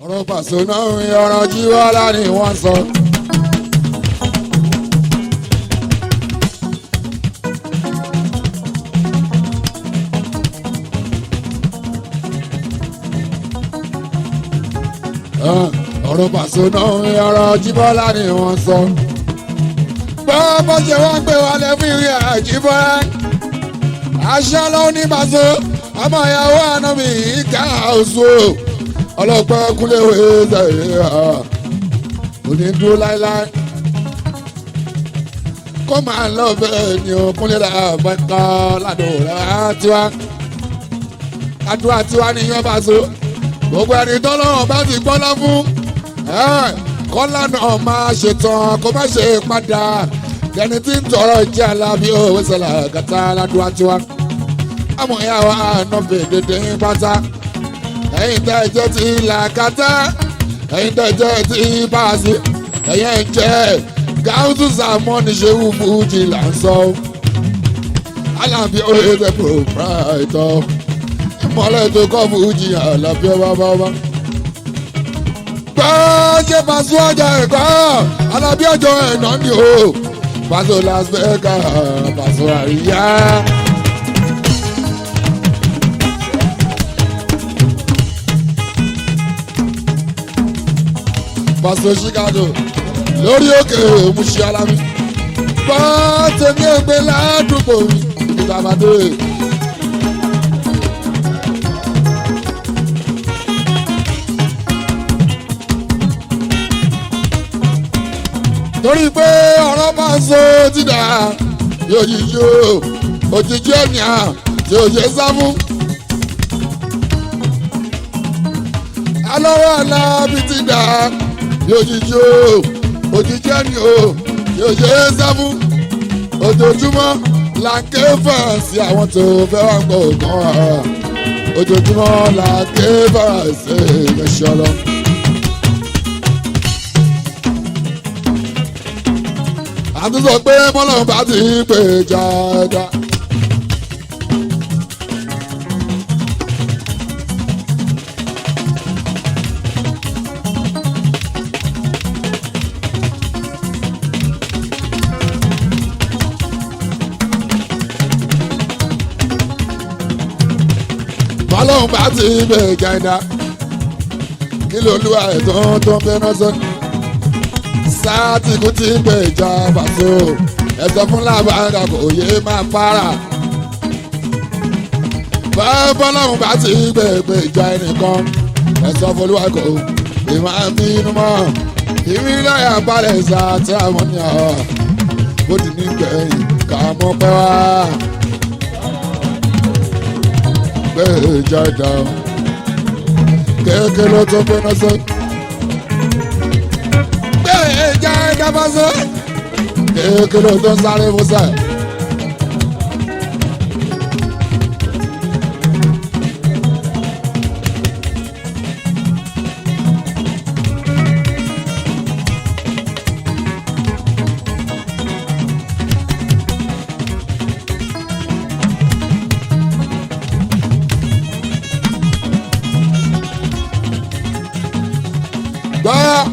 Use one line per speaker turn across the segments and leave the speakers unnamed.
ọ̀rọ̀ Paso náà ń ọ̀rọ̀ Jíbọ́lá ni wọ́n sọ. ọ̀rọ̀ Paso náà ń ọ̀rọ̀ Jíbọ́lá ni wọ́n sọ. bó ṣe wọ́n gbé wálé fún ìrìn àjíbọ́lá aṣọ lọ́wọ́ ní Paso ọmọ ìyàwó ànábì ìka oṣù ọlọ́pàá kúnléwé ṣẹ̀yẹ onídúró láéláé kó máa lọ bẹ́ẹ̀ ni ó kúnlé làbẹ́ká ládùúrà tiwa àdúrà tiwa nìyẹn Paso gbogbo ẹni tọ́lọ́run bá ti gbọ́lá fún kọ́lá náà máa ṣetán kó má ṣe padà ẹni tí ń tọrọ jẹ́ alábí òwe sọ̀lá kàtà ládùúrà tiwa àmọ́ ìyá wa àná fèdèdè pátá ẹ̀yin tẹ́ jẹ́ ti làkàtà ẹ̀yin tẹ́ jẹ́ ti Paso ẹ̀yin jẹ́ gáúsù sàmọ́ni ṣéwù fújì là ń sọ alábí òye tẹ́ proprietor ìmọ̀lẹ́ tó kọ́ fújì alábí ọba. ṣe Paso ọjà ẹ̀kọ́ alábí ọjọ́ ẹ̀nà ni o Paso Las Vegas Paso àríyá. Paso Chicago lórí òkè òmùsí alámi bá tèmi ẹgbẹ́ ládùúgbò mi nígbà bàdé. torí pé ọ̀rọ̀ Paso ti dà yóò yíyó òjijì ènìyàn tí ó ṣe sá fún. alọ́wọ́ alábi ti dà yóò yíyó òjijì ènìyàn tí ó ṣe sá fún. ojoojúmọ́ là ń ké fàǹsì àwọn tó fẹ́ wá gbọ́ ògùn wa ojoojúmọ́ là ń ké fàǹsì ẹ̀ṣọ́ lọ. àtúntò pé bọ́lọ́run bá ti pè jáda. bọ́lọ́run bá ti pè jáda. kí ló lu àìtàn tó ń fẹ́ náà sọ. sáàtì kò tí ń pè já Paso ẹ̀sọ́ fún làbáńgà kò yé máa para. bọ́lọ́run bá ti pè já ẹnìkan ẹ̀sọ́ fọlúwa kò lè máa bínú mọ́. ìrìn lọ́yà balẹ̀ sá tí àwọn ní ọ̀ bó ti ní gbẹ̀yìn ká mọ́ pẹ́ wá. pè já ìdá kéèké ló tó gbé náà sọ. ẹja ẹja Paso kékeré tó ń sáré musa.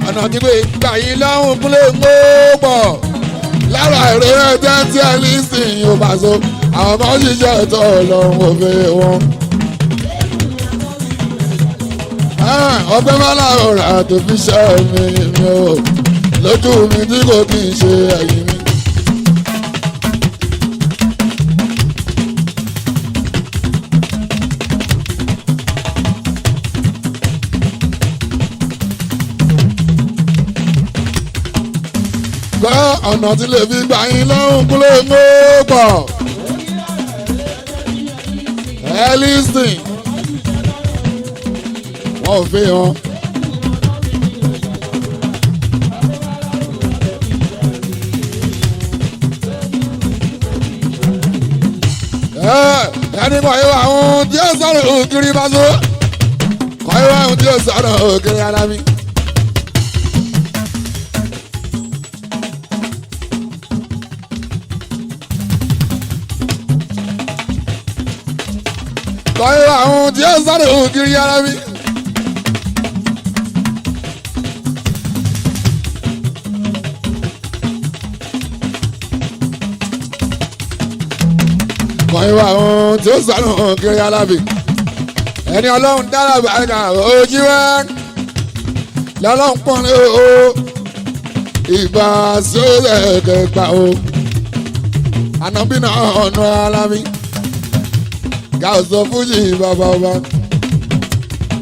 ọ̀nà tí pé gbà yín lọ́hùn kúnlẹ̀ ń pọ̀ lára èrè ẹ̀jẹ̀ tí ẹ lè sìn yóò Paso àwọn ọmọ ṣiṣẹ́ ètò ọlọ́run òfin wọn. ọgbẹ́ mọ́lá ọ̀rà tó fi ṣe mi o lójú mi tí kò kí n ṣe ẹ̀yìn mi. ọ̀nà tí lè fi gbà yín lọ́hùn kúlẹ̀ ń pọ̀ ẹ lísìn wọ́n ò fi hàn. ẹni kọ̀ ìwà àwọn tí ó sọ̀rọ̀ òkiri Paso kọ̀ ìwà àwọn tí ó sọ̀rọ̀ òkiri alámi. kọ́ ìwà àwọn tí ó sọ̀rọ̀ òkiri alámi. ìwà ohun tí ó sọnù kiri alábì ẹni ọlọ́run dára bàgà ojú ẹ̀ lọ́lọ́run pọ́n ní o ìbá sóòlẹ̀ kẹgbà o ànábì náà ọ̀nà alámi gáàsọ fújì bàbá ọba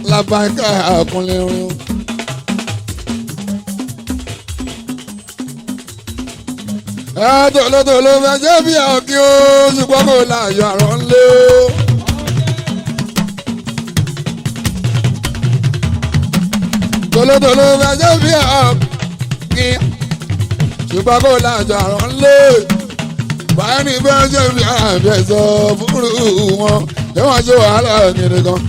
lábàáká àkúnlẹ̀ orin. Tòlótòló fẹ́ jẹ́ bí ọ̀kí o ṣùgbọ́n kò láàyò àrùn lé o. Tòlótòló fẹ́ jẹ́ bí ọ̀kí ṣùgbọ́n kò láàyò àrùn lé. Báyìí ní bẹ́ẹ̀ jẹ́ bí àbẹ̀sọ̀ fúru wọn tí wọ́n ṣe wàhálà gidi gan.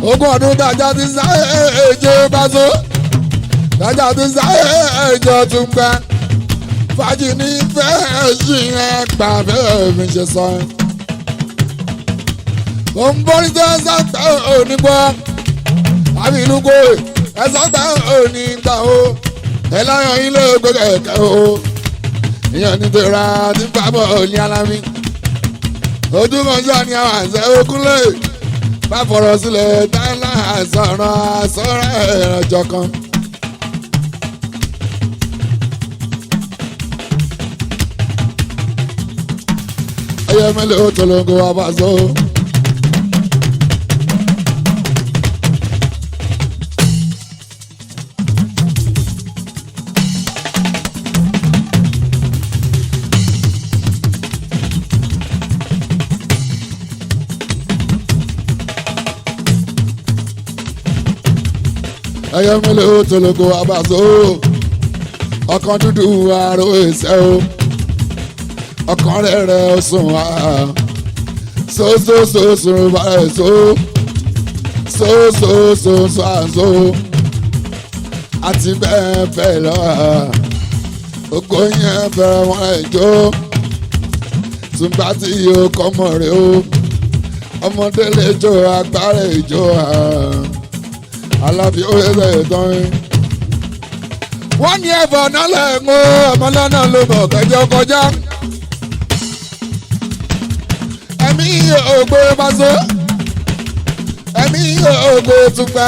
Ogún ọdún tájà ti sáyé èjò bá so tájà ti sáyé èjò tún gbẹ. Fàájì ní fẹ́ẹ́ ṣì yẹn gbà bẹ́ẹ̀ mi ṣe sọ ẹ́. Mo ń bọ́ ní sẹ́sẹ́ gbà òní gbọ́. Àbí ìlú kò ẹ̀sọ́ gbà òní gbà o. Ẹ láyọ̀ yín ló gbé kẹ̀kẹ́ o. Ìyẹn ní tèrà ti gbà bọ̀ ní alámi. Ojú kan sọ ni àwọn àṣẹ okúnlé. Bá fọ̀rọ̀ sílẹ̀ dáná àṣọ̀rọ̀ àṣọ̀rọ̀ ẹ̀rọ̀jọ kan. Ẹyẹ mẹ́lẹ̀ ó tolongo abáṣọ. Ẹyẹ mẹ́lẹ̀ ó tolongo abáṣọ. Ọkàn dúdú aró ẹsẹ̀ o. Ọkàn rẹ̀ ó sùn wá. So báyìí so àzó. Àti bẹ́ẹ̀ bẹ́ẹ̀ lọ. Oko yẹn bẹ̀rẹ̀ wọn ẹ̀jọ́. Tùgbà tí yóò kọ́ mọ̀ rẹ̀ o. Ọmọdé lè jó agbára ìjó. Alábí ó yẹ tán yín. Wọ́n ní ẹ̀fọ́ náà lẹ́ẹ̀mọ́ ọmọlọ́nà ló mọ̀ kẹjọ kọjá. Ẹ̀mí ògbó Paso, ẹ̀mí ògbó Tungba,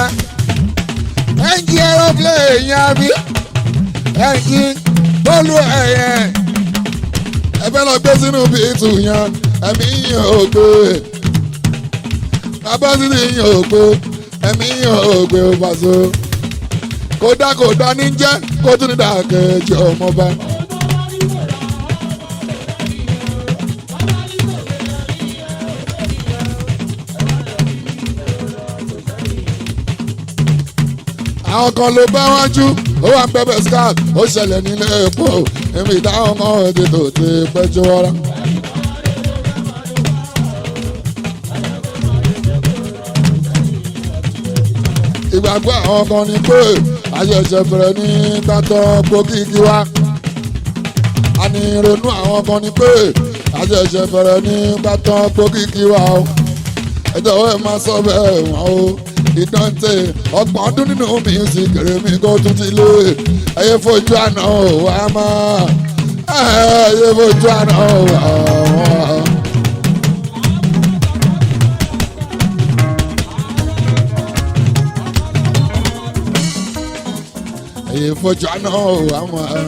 ẹ̀ǹjì aeroplane yẹn àbí ẹ̀ǹjì bọ́ọ̀lù ẹ̀yẹ. Ẹ fẹ́ lọ gbé sínú bíìtù yẹn, ẹ̀mí ògbó. Bàbá sí ni ògbó, ẹ̀mí ògbó Paso. Kódà ní jẹ́ kó tún ní dàkejì ọmọba. Àwọn kan ló bá wájú ó wà ń bẹ̀bẹ̀ scarf ó ṣẹlẹ̀ nílé epo èmi ìdáhùn ọmọ ètò tó ti pẹ́jọ́ wọ́rọ́. Ìgbàgbọ́ àwọn kan ni pé àṣẹ̀ṣẹ̀ bẹ̀rẹ̀ ní gbàtọ́ gbòkìkì wa. Àní ìrònú àwọn kan ni pé àṣẹ̀ṣẹ̀ bẹ̀rẹ̀ ní gbàtọ́ gbòkìkì wa o. Ẹ jọ̀wọ́ ẹ máa sọ bẹ́ẹ̀ wọ́n o. Ìdáǹtẹ̀ ọgbọ̀n ọdún nínú music rèmi kó tún ti lé. Ẹyẹ fojú àná wà máa. Ẹyẹ fojú àná wà wọ́n. Ẹyẹ fojú àná wà máa.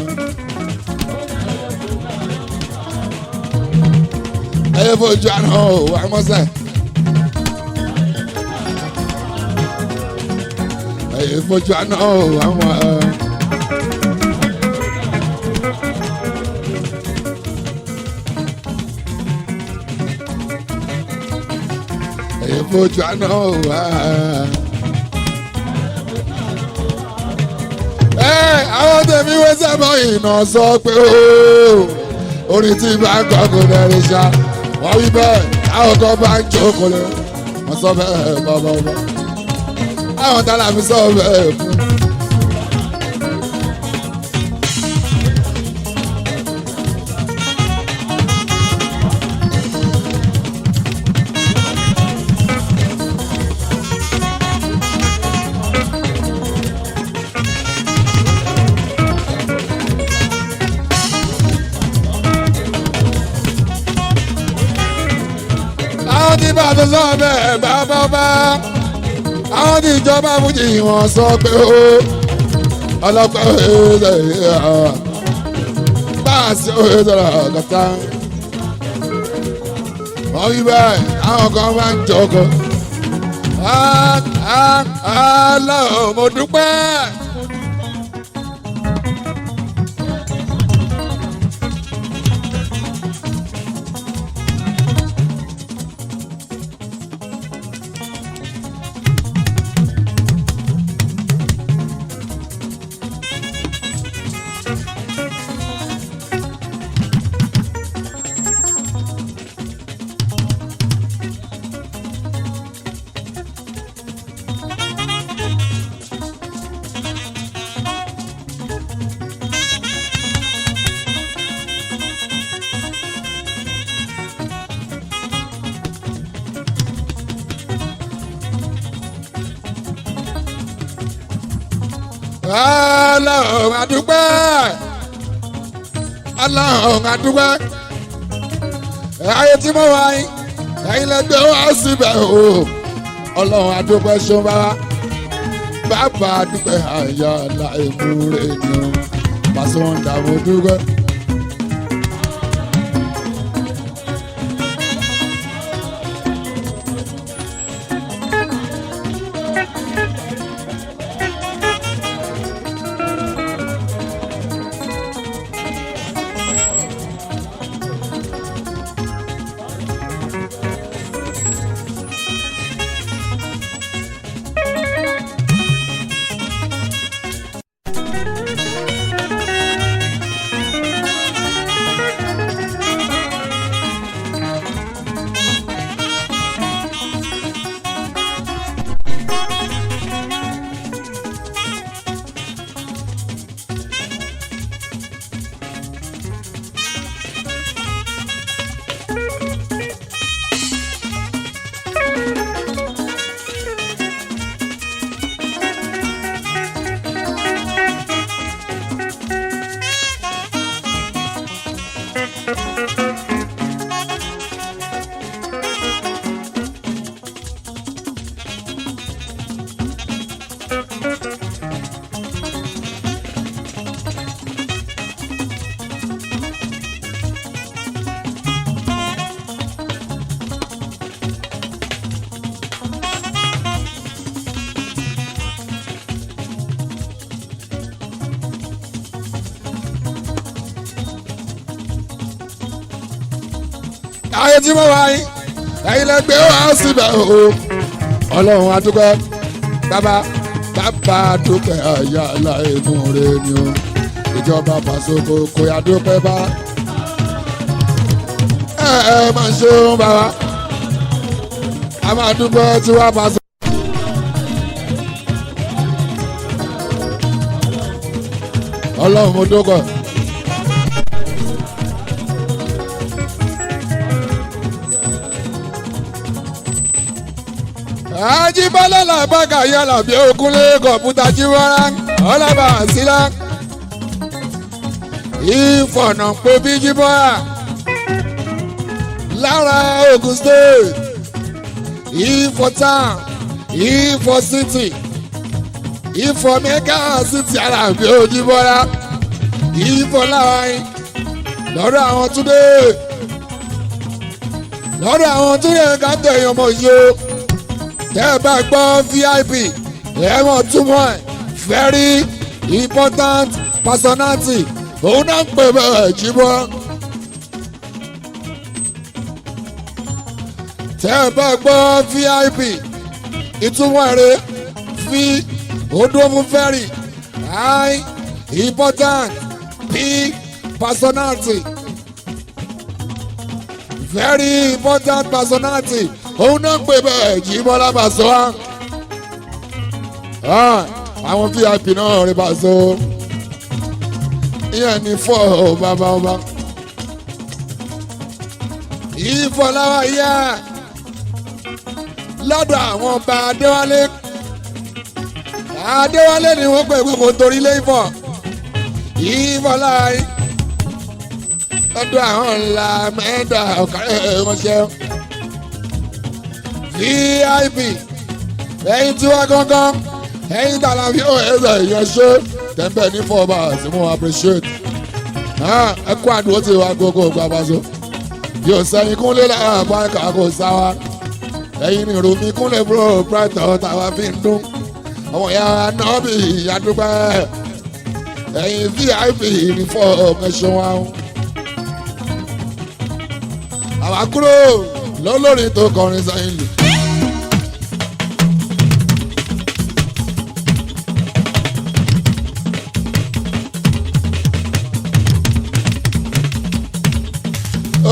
Ẹyẹ fojú àná wà máa sẹ́. Ẹyẹ fojú àná àwọn. Ẹyẹ fojú àná wà. Àwọn tèmi wé sẹ́mọ̀ iná sọ pé orin tí bá ń kọ́ kò lẹ́rìí ṣá. Wọ́n wí bẹ́ẹ̀ àwọn kan bá ń jókòó lé. Wọ́n sọ bẹ́ẹ̀ bọ́bọ́bọ́. Àwọn tá la fi sọ bẹ́ẹ̀ fún. tó sọ bẹ́ẹ̀ bàbá àwọn tí ìjọba fújì wọn sọ pé ó ọlọ́pàá báàsì òṣèlú kàtà wọ́n wí bẹ́ẹ̀ àwọn kan máa ń jọkọ̀ Ọlọ́run mo dúpẹ́. Ọlọ́run adúpẹ́ Ọlọ́run adúpẹ́ ayé tí mo wá yín ẹ̀yin lẹ́gbẹ́ wá síbẹ̀ o Ọlọ́run adúpẹ́ ṣọba bàbá adúpẹ́ àyà láìmúre ni o pàṣẹ wọn dàbò dúpẹ́. Ayé tí mo wá yín ẹ̀yin lẹ́gbẹ́ wá síbẹ̀ o Ọlọ́run adúpẹ́ bàbá adúpẹ́ àyà láìmúre ni o ìjọba Pàṣọkò kò yá dúpẹ́ bá máa ṣe ń bá wa a máa dúpẹ́ tí wàá Pàṣọ. Ọlọ́run mo dúpẹ́. Ajíbọ́lá làbàgà yàrá bí Ògúnlé kọ̀ǹpútà jíwọ́rá ọlọ́ba àṣìlá ìfọ̀nà pé bí jíbọ́lá lára Ògùn state ìfọ̀ town ìfọ̀ city ìfọ̀ mẹ́gà city yàrá bí Òjíbọ́lá ìfọ̀ láwáyé lọ́dọ̀ àwọn túndé káńtẹ̀ èèyàn mọ̀ yìí o. Tẹ́ ẹ bá gbọ́ VIP ẹ mọ̀ túmọ̀ ẹ̀ very important personality òun náà ń pè bẹ́ẹ̀ jíbọ́. Tẹ́ ẹ bá gbọ́ VIP ìtumọ̀ ẹ̀rẹ́ fi odò fún very high important big personality very important personality òun náà ń pè bẹ́ẹ̀ Jíbọ́lá Pàṣọ wá àwọn VIP náà rí Pàṣọ ìyẹn ní fọ́ bàbá ọba ìfọláwá yá lọ́dọ̀ àwọn ọba Adéwálé ni wọ́n pè pé kò torí lé ìfọ̀ ìfọláwá lọ́dọ̀ àwọn ńlá mẹ́ta ọ̀kárẹ́ ránṣẹ́ VIP ẹ̀yin tí wá gángan ẹ̀yin tààlà fi ó ẹ̀sẹ̀ ìyẹn ṣe tẹ̀m̀bẹ̀ ní 4 bars mo appreciate ẹ kú àdúró tí wàá gbogbo gbàgbàso yóò sẹ́yìn kúnlẹ̀ láàbá ẹ̀ka kò sáwá ẹ̀yin ní romi kúnlẹ̀ bro brighton táwa fi ń dún àwọn ìyá nọ́ọ̀bì ìyàdúgbẹ́ ẹ̀yin VIP ní 4 mẹ́sàn-án wa àwa kúrò lólórin tó kọrin sẹ́yìn lù.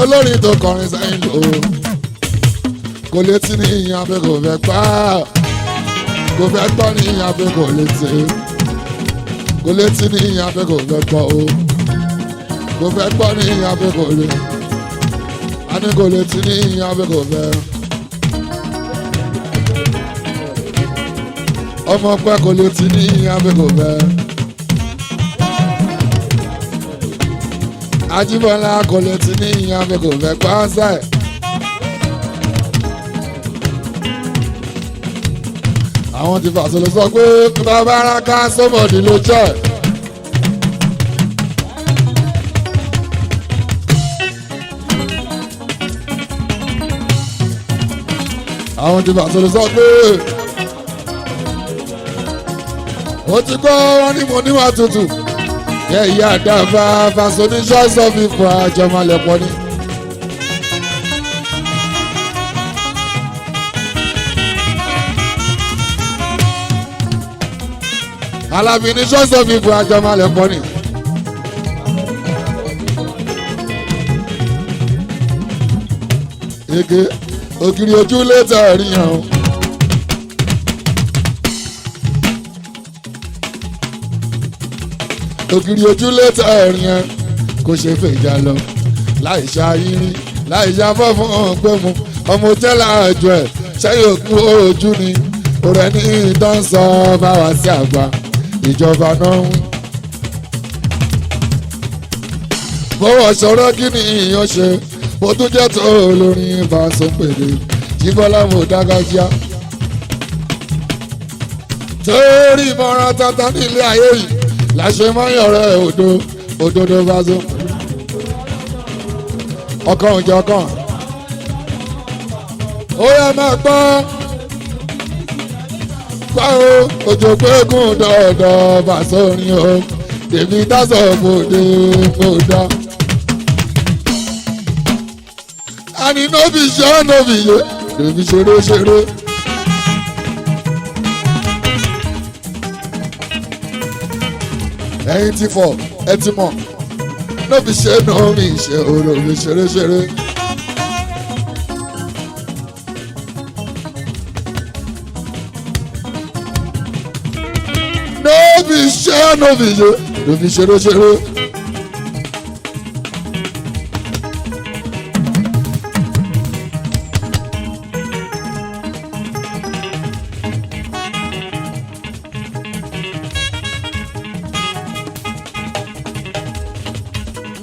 olórin tó kọrin sẹ́yìn lò kò létí ní ìyàn abẹ́ kò fẹ́ pa kò fẹ́ gbọ́ ní ìyàn abẹ́ kò létí kò létí ní ìyàn abẹ́ kò fẹ́ gbọ́ o kò fẹ́ gbọ́ ní ìyàn abẹ́ kò lé a ní kò létí ní ìyàn abẹ́ kò fẹ́ ọmọ pẹ́ kò létí ní ìyàn abẹ́ kò fẹ́. Ajíbọ́lá kò lè ti ní ìyàn mi kò fẹ́ pàṣẹ. Àwọn ti fàṣọlẹ̀ sọ pé bàbá ara ká sọ́mọ̀dì ló jẹ́. Àwọn ti fàṣọlẹ̀ sọ pé ó ti gbọ́ wọn ní mo níwà tútù. Ìyá àdáfà fàṣọní ṣọ́ọ̀ṣọ́ fi fọ àjọmọ́lẹ̀pọ̀ ni. Alábí ní ṣọ́ọ̀ṣọ́ fi fọ àjọmọ́lẹ̀pọ̀ ni. Ege ògiri ojú létà ríyàn o. Ògiri ojú létà ẹ̀rín ẹ kò ṣe fèjà lọ láì ṣàyírí láì ṣàfọ́ fún ọ̀gbẹ́mu ọmọ tẹ́lá àjọ ẹ̀ ṣẹ́yìn òkú ojú ni ọ̀rẹ́ ní ìtàn sọ báwa sí àgbà ìjọba náà ń. bọ́wọ̀ sọ̀rọ̀ kí ni ìyàn ṣe mo tún jẹ́ tó olórin Fásọpèdè Jíbọ́lá mo dágájíá. torí ìmọ̀ràn tata nílé ayé yìí láṣẹ mọ́yàn rẹ̀ òdodo Fásọ. ọkàn òjò kan ó yẹ máa gbọ́ pa o òjò gbégùn dọ̀dọ̀ Fásọ orin o tèmi tásọ̀ fòde fòdà. àní nóbì ṣe nóbì yé tèmi ṣeré ṣeré. ẹ̀yin ti fọ̀ ẹ ti mọ̀ nóbì ṣe nóbì ṣe òròbì ṣeré ṣeré. nóbì ṣe nóbì yé nóbì ṣeré ṣeré.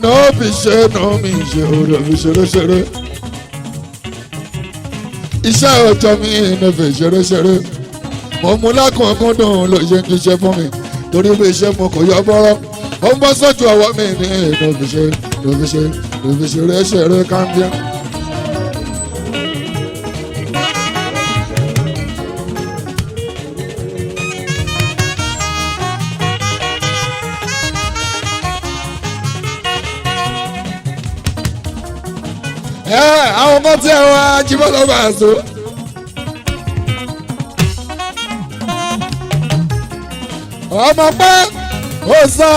nóbì ṣe nóbì ṣe òròbì ṣeré ṣeré. iṣẹ́ ọjọ́ mi nóbì ṣeré ṣeré. mo mú lákùnkúndùn ló ṣe ń jíṣẹ́ fún mi torí bí iṣẹ́ mo kò yọ bọ́rọ́ ó ń bọ́ sójú ọwọ́ mi ní nóbì ṣe nóbì ṣe nóbì ṣeré ṣeré kámbíà. àwọn ọmọ tí ẹ wá Jíbọ́lá Fásọ. ọmọ pé ó sọ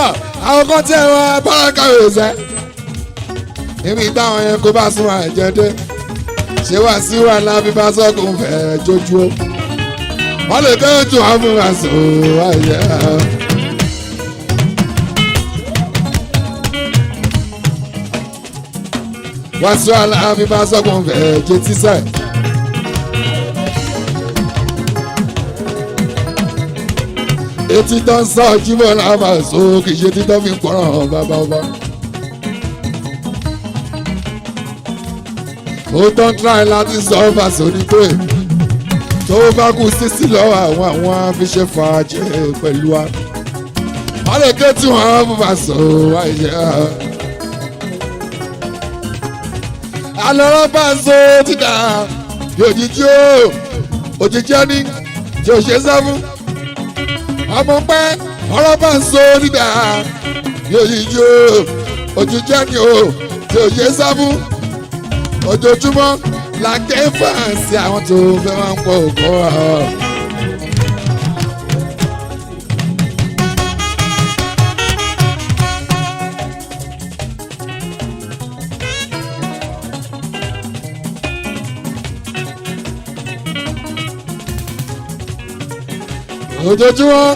àwọn ọmọ tí ẹ wá báràkà òòsẹ. níbi táwọn yẹn kó bá sún àjẹdé ṣé wá sí wà lábí bá sọ́kùn fẹ́ jójú ó. wọ́n lè kẹ́ ojú àwọn fún Fásọ ayé. Wàásù aláàbí bá sọ́kùn fẹ́ jẹ tíṣẹ̀. etí tó ń sọ Jíbọ́lá Fásọ kì í ṣe títọ́ fi ń pọ̀ràn bàbá ọba. ó tó ń tíráì láti sọ Fásọ ní pé tó bá kú sísí lọ́wọ́ àwọn afiṣẹ́ fàájì pẹ̀lú wa wọ́n lè ké tí wọ́n bá sọ àìyá. alọ́rọ́ bá ń so títà òjijì òjijì ẹni tí ò ṣe sá fún ọmọ pẹ́ ọ̀rọ̀ bá ń so títà òjijì òjijì ẹni tí ò ṣe sá fún ojoojúmọ́ la ké fàǹsì àwọn tó fẹ́ máa ń pọ̀ òkú ọ̀. ojoojúmọ́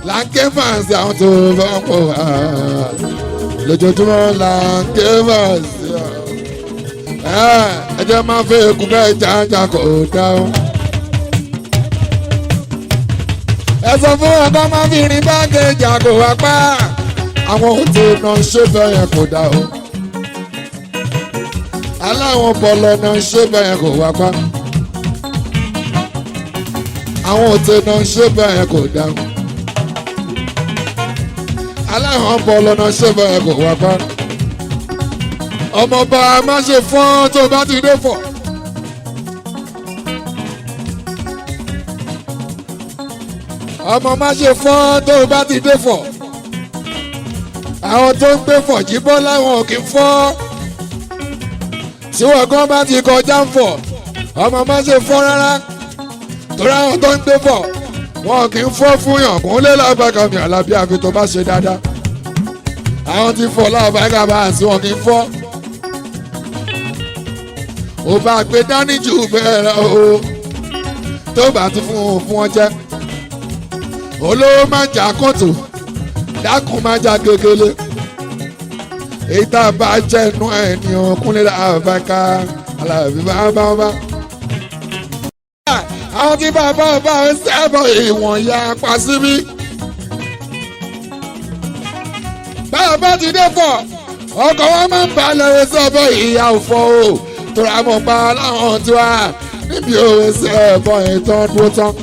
la ń ké fàǹsì àwọn tó fẹ́ máa ń pọ̀ lójoojúmọ́ la ń ké fàǹsì ẹjẹ máa fẹ́ ekun bẹ́ẹ̀ jájà kò dáhùn. ẹ sọ fún ọkọ máa fi rin báàgéjì àgò wá pa àwọn òtò náà ṣé bẹ́ẹ̀ yẹn kò dáhùn. aláwọn bọ̀lọ̀ náà ṣé bẹ́ẹ̀ yẹn kò wá pa àwọn òtò náà ṣé bẹ́ẹ̀ yẹn kò dáhùn. aláwọn bọ̀lọ̀ náà ṣé bẹ́ẹ̀ yẹn kò wá pa ọmọọba má ṣe fọ́n tó bá ti dé fọ̀. ọmọ má ṣe fọ́n tó bá ti dé fọ̀. àwọn tó ń gbé fọ̀ jíbọ́ láwọn ò kí ń fọ́. tí wọ́n gan bá ti kọjá ń fọ̀ ọmọ má ṣe fọ́n rárá. torí àwọn tó ń gbé fọ̀ wọn ò kí ń fọ́ fún yàn kún lé lábàkàmì àlàbí àfi tó bá ṣe dáadáa. àwọn tí fọ̀ lábàkàmì àti wọn kì í fọ́. ó bá gbé dání jù bẹ́ẹ̀ lọ o tó bá tún fún ọ jẹ́ olówó máa jà kóòtù dákun máa jà gegele èyí tá a bá jẹ́ inú ẹ̀ ní ọkùnrin àbáká alábí bàbá ọba. àwọn tí bàbá ọba ń sẹ́bọ̀ ìwọ̀n ya pa síbí bàbá ti dé fọ̀ ọkọ̀ wọn máa ń balẹ̀ sọ́bọ̀ ìyá òfò o tora mọ̀ pa láwọn tí wá níbi òwe sí ẹ̀bọ̀ ìtàn dúró tán.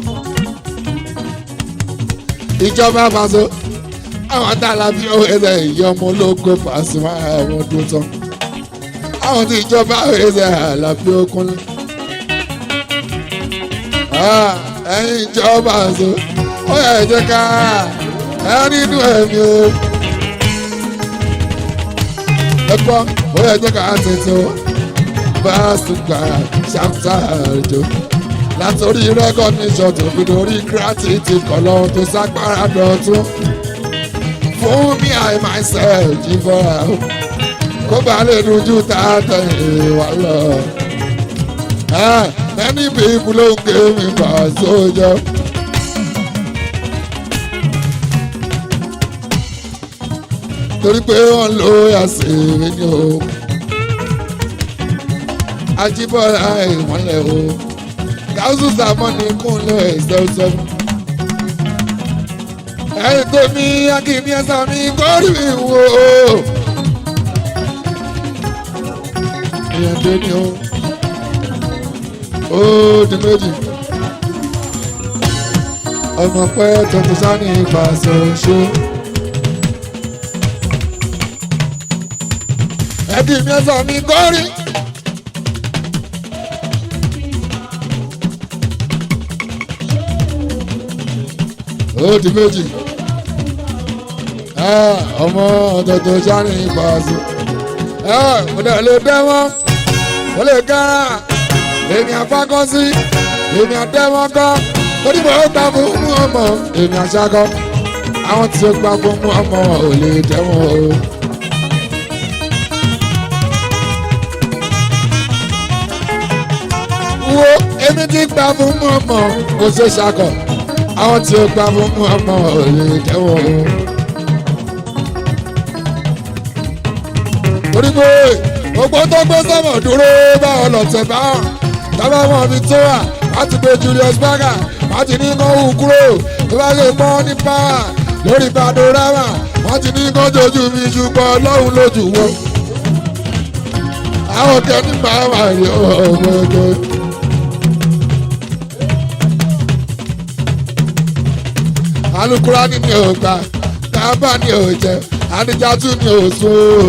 ìjọba Paso àwọn tààlà bí òwe ṣe ìyá ọmọ ológo Pasuma àwọn dúró tán. àwọn tí ìjọba òwe ṣe àlàbí okun. ẹ̀yin ìjọba Paso ó yẹ jẹ́ ká ẹ nínú ẹ̀mí o. ẹ gbọ́ ó yẹ jẹ́ ká tètè o. Básùgbà ṣàǹtàjò látòrí rẹ́kọ̀díṣọ̀ tó fi dorí gírátìtì kọ̀lọ́ tó ságbára dọ̀tún fún mi I myself jíbọ́ra kó bá lè dojú tààtà ìwà lọ. Many people ló ń ké mi Paso jọ. torí pé wọ́n lo àṣírí ni o. Ajíbọ́lá ìmọ̀lẹ̀ o gáúsù sàmọ́nì kúnlẹ̀ ìṣẹ́ṣẹ́. ẹ̀yìn tó ní akíní ẹ̀sà mi kórì mi wò ó. ìyẹn tó ní o ó di méjì. ọmọ pẹ́ tuntun sani Paso ṣó. ẹ̀kíní ẹ̀sà mi kórì. ó di méjì ọmọ ọ̀tọ̀tọ̀ sani Paso ó dẹ̀ lè dẹ́wọ́n ó lè kára èmi àfákọ́ sí èmi àdẹ́wọ́n kọ́ torí mo gbà fún mú ọmọ èmi àṣàkọ́ àwọn tí ó gbà fún mú ọmọ ò lè dẹ́wọ́n o. wo èmi ti gbà fún mú ọmọ kò ṣe ṣàkọ́ àwọn tí ó gbà fún ọmọ ò lè dẹ́wọ̀n o. torí pé gbogbo tó gbé sọ́mọ̀ dúró bá ọlọ́tẹ̀ bá tábà wọn fi tó wà láti gbé Julius Berger láti ní kó hù kúrò tó bá lè pọ́n ní pàwà lórí Panorama wọ́n ti ní kó jojú mi ṣùgbọ́n lọ́hùn lójú wọn. àwọn kẹ́ni máa wà ní ọ̀gbọ̀gbọ̀. alukurani ni ò gbà kábà ni ò jẹ adijatu ni ò sùn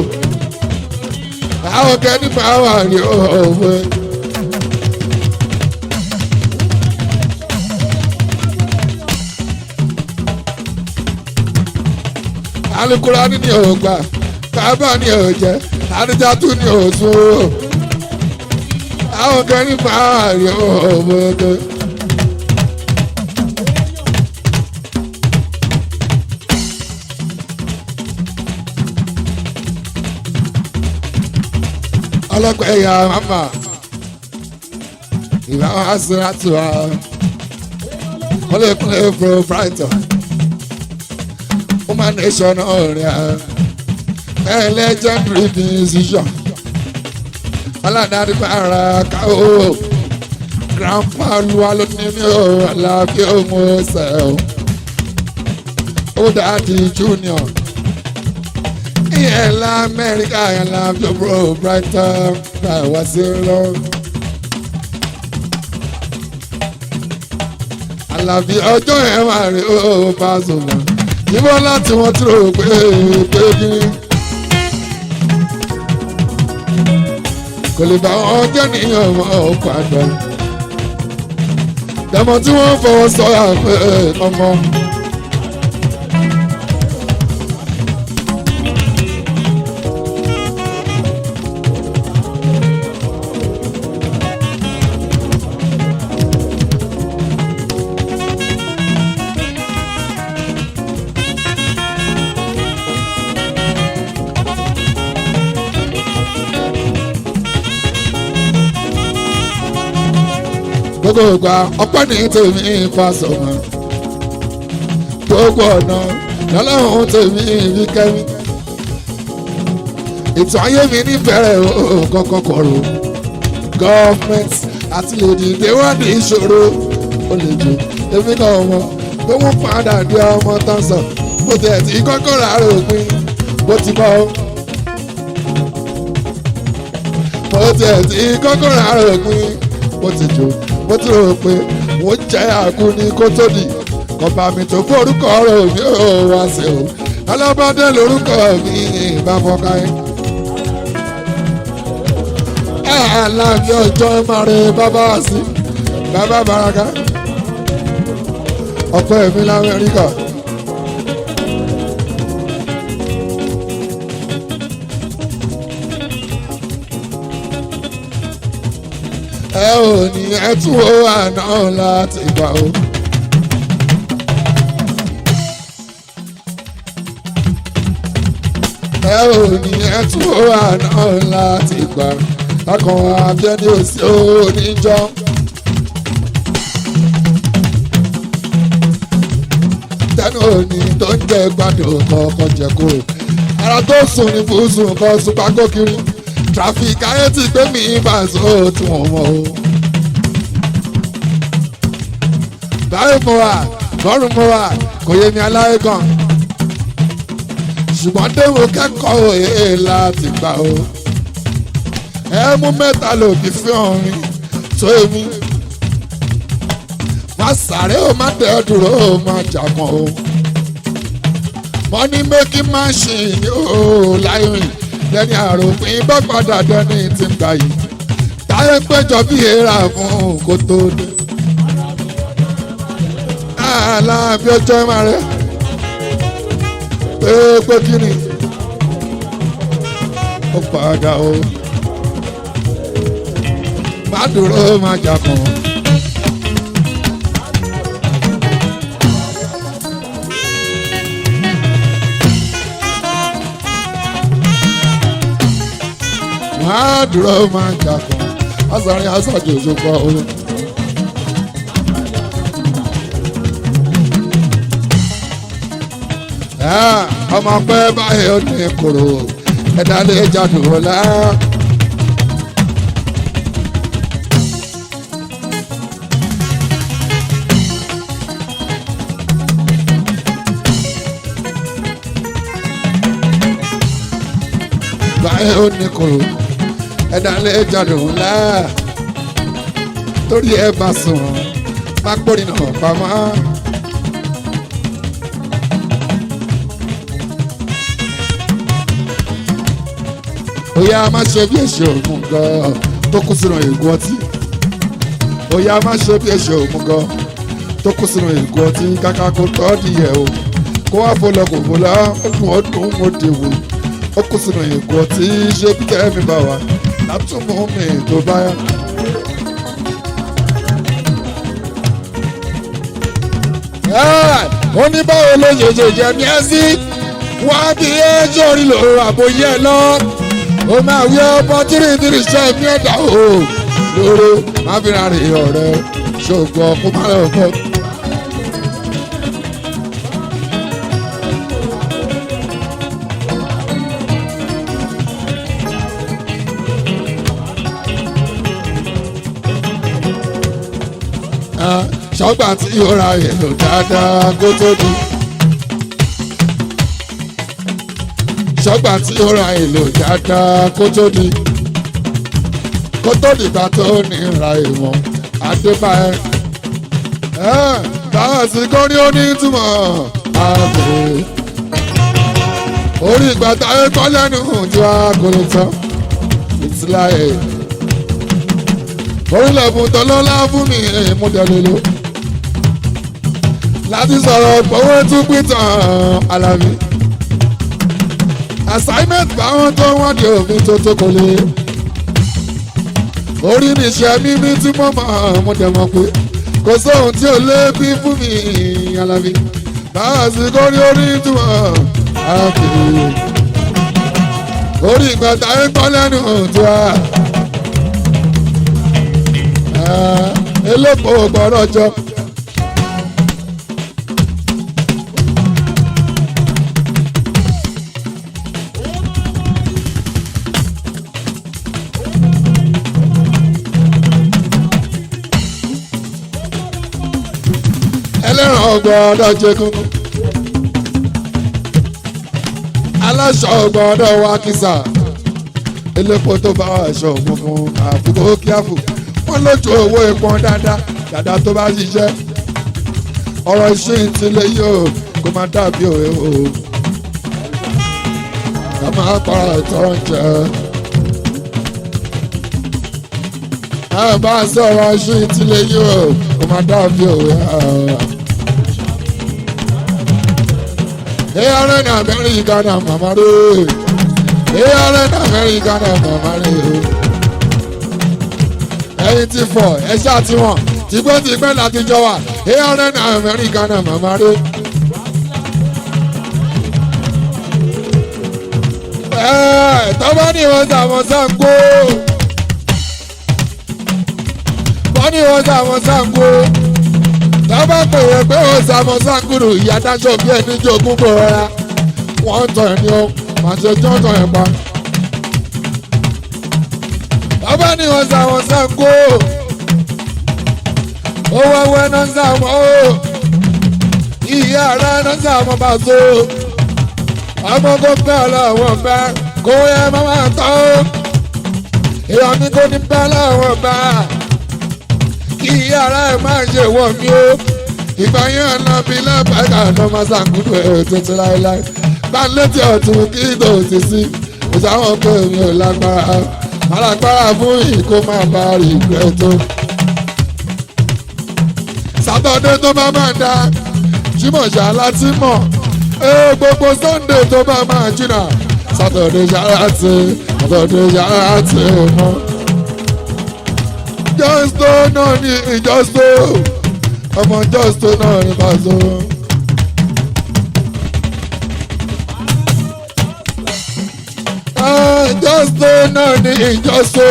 àwọn kẹ́ni máa wà ní òwe. alukurani ni ò gbà kábà ni ò jẹ adijatu ni ò sùn àwọn kẹ́ni máa wà ní òwe. ọlọ́pàá ẹ̀yà mama ìbá wa sọ́ra tó wa wọ́n lè kúnlẹ̀ fún brighton human nation ọ̀rẹ́ ẹ̀ legendary musician aládàáni para káwó grandpa luwa ló ní mi ò alábí ọmọ ọ̀sẹ̀ ó dáàdi junior. In America, I love your bro, brighter. I was so long. I love you. Oh, joy, oh, Passover. You want not to want to baby. Koliba, oh, Johnny, oh, pardon. The more you want for so come on. Gbogbo ìgbà ọpẹ́ ní tèmi Pasuma gbogbo ọ̀nà lọ́lọ́run tèmi ibi kẹ́mi ètò ayé mi níbẹ̀rẹ̀ kọ́kọ́ kọ̀rọ̀ gọ́ọ̀mẹ̀ntì àti lèdì ìdéwádìí ìṣòro ó lè jù èmi náà mọ̀ pé wọ́n padà di ọmọ tán sọ bó tiẹ̀ tí kọ́kọ́ rà rò pin bó ti bọ́ bó tiẹ̀ tí kọ́kọ́ rà rò pin bó ti jù mo ti rò pé mo jẹ́ àgùn ní kó tó di kọba mi tó forúkọ rẹ̀ mi ò wá sí o alábàdé lórúkọ mi bá fọká ẹ. aláàbí ọjọ́ mare bàbá wá sí bàbá baraka ọ̀pọ̀ ẹ̀mí lamẹ́ríkà. ẹ ò ní ẹ tún ó àná láti gbà ó. ẹ ò ní ẹ tún ó àná láti gbà ọkàn abẹ́ni òsì oníjọ́. tẹnu òní tó ń jẹ gbàdùn kọ̀ọ̀kan jẹ kúrò ara tó sùn ní fúsùn kan súpákó kiri traffic ayé ti gbé mi ìbàzó tí wọ́n mọ̀ o. báyìí mo wà bọ́ọ̀rù mo wà kò yé mi aláyé gan ṣùgbọ́n déwò kẹ́kọ̀ọ́ èè láti gbà o. ẹ mú mẹ́ta lòdì fún ọ̀rin tó èmi má sáré o má tẹ̀ ọ́ dúró o má jàmọ́ o. money making machine o láyìn lẹ́ni àròpin bá padà dẹ́ni tí ń gbà yìí táyé péjọ bí èèrà fún kó tó dé. aláàbí ọjọ́ ìmọ̀ rẹ̀ pé kí ni ó padà o má dúró má jà kàn. máa dúró máa ń jà kan ọ̀sán aṣáájú pọ̀ o. ọmọ pẹ́ báyìí ó ní kòrò ẹ̀dá lè jáde wọlé. báyìí ó ní kòrò ẹ̀dá lè jáde ńlá torí ẹ bá sùn má gbórí náà pamọ́ Oya má ṣe bí èṣe òmùgọ̀ tó kú sínú ìgò ọtí. Oya má ṣe bí èṣe òmùgọ̀ tó kú sínú ìgò ọtí kàkà kó tọ́ díẹ̀ o. Kó wá fọlọ́ kò fọlọ́ ọdún mo dèwò. Ó kú sínú ìgò ọtí ṣé bí kẹ́mi bá wà látúmọ̀ mi tó bá yá. Ó ní báwo ló ṣèṣe jẹ ní ẹ sí wá bí ẹjọ́ orí lòrò àbòyẹ lọ ó máa wí ọmọ tírìtìrì ṣe ní ẹ̀dá o lóró má fi ra rìn ọ̀rẹ́ ṣògbọ́n kó má lọ bọ́. Ṣọ́gbà tí ó ra èlò dáadáa kó tó di. Ṣọ́gbà tí ó ra èlò dáadáa kó tó di. Kó tó dìgbà tó ní ra ìwọ̀n Adébáyé. Báwọn sì kọ́ ní onítùmọ̀ àgbẹ̀. Orí ìgbà táyé kọ́ lẹ́nu tí wàá kò lè tán. Ìtìláyè. Orílẹ̀ fún tọ́lọ́lá fún mi èèmúdẹ̀lélò. Láti sọ̀rọ̀ gbọ́wọ́ tún pìtàn Àlàbí. Assignment báwọn tó wọ́n di òfin tó tó kò lè. Orí níṣẹ́ mímí tí mo mọ̀ mo dẹ̀ mọ̀ pé kò sóhun tí ò lé bí fún mi Àlàbí. Báwa sì kó rí orí túmọ̀ àbí. Orí ìgbà táyé gbọ́ lẹ́nu tí wà. Elépo gbọ́dọ̀ jọ. Ẹlẹ́ran gbọ́dọ̀ jẹkùn. Aláṣọ gbọ́dọ̀ wá kìsà. Elépo tó bá aṣọ funfun àfikún kíáfù. Wọ́n lójú owó ìpọn dáadáa tó bá ṣiṣẹ́. Ọ̀rọ̀ iṣẹ́ ìtìlẹ̀ yóò kó máa dàbí òwe o. Ká máa para ìtọ́ jẹ. Ẹ bá sọ̀rọ̀ iṣẹ́ ìtìlẹ̀ yóò kó máa dàbí òwe o. ARN Amẹ́ríkà náà màmá rẹ̀. ARN Amẹ́ríkà náà màmá rẹ̀. Ẹyin ti fọ ẹṣẹ àti wọn tìgbọ́tìgbẹ́ láti jọ wà ARN Amẹ́ríkà náà màmá rẹ̀. Tọ́ba ní ìwọ̀n sàmọ̀ Ṣàngó. Bọ́ ní ìwọ̀n sàmọ̀ Ṣàngó. Tọ́ba pèrè pé ó sàmọ̀ Ṣàngó ìyá dájọ́ bí ẹni jogún bò rárá. Wọ́n tọ̀ ẹ̀ ní o màá ṣe jọ́ tọ̀ ẹ̀ pa. Tọ́ba ní ìwọ̀n sàmọ̀ Ṣàngó. Owó ẹwẹ́ náà sàmọ̀ o. Ìyá ara náà sàmọ̀ Paso. Ọmọ kò pẹ́ ọlọ́wọ́n bá kó yẹ máma tọ́. Èèyàn ní kò ní pẹ́ ọlọ́wọ́n bá. Kí ara ẹ̀ máa ṣe wọ̀ mí o. Ìgbà yẹn lọ bí lábàgà náà máa ṣàkóso ẹ̀ tuntun láéláé. Bá ń létí ọ̀tún kí tòsí sí. Kò sáwọn pé mi ò lágbára. Alágbára fún ìkó máa bá rí ìgbẹ́ tó. Sátọ̀dé tó bá máa dá. Jímọ̀ ṣáláà tí mọ̀. Gbogbo Sunday tó bá máa jìnnà Saturday ṣáláàtì mọ́. Justo náà ní ìjọ́sọ ọmọ Justo náà ní Paso. Justo náà ní ìjọ́sọ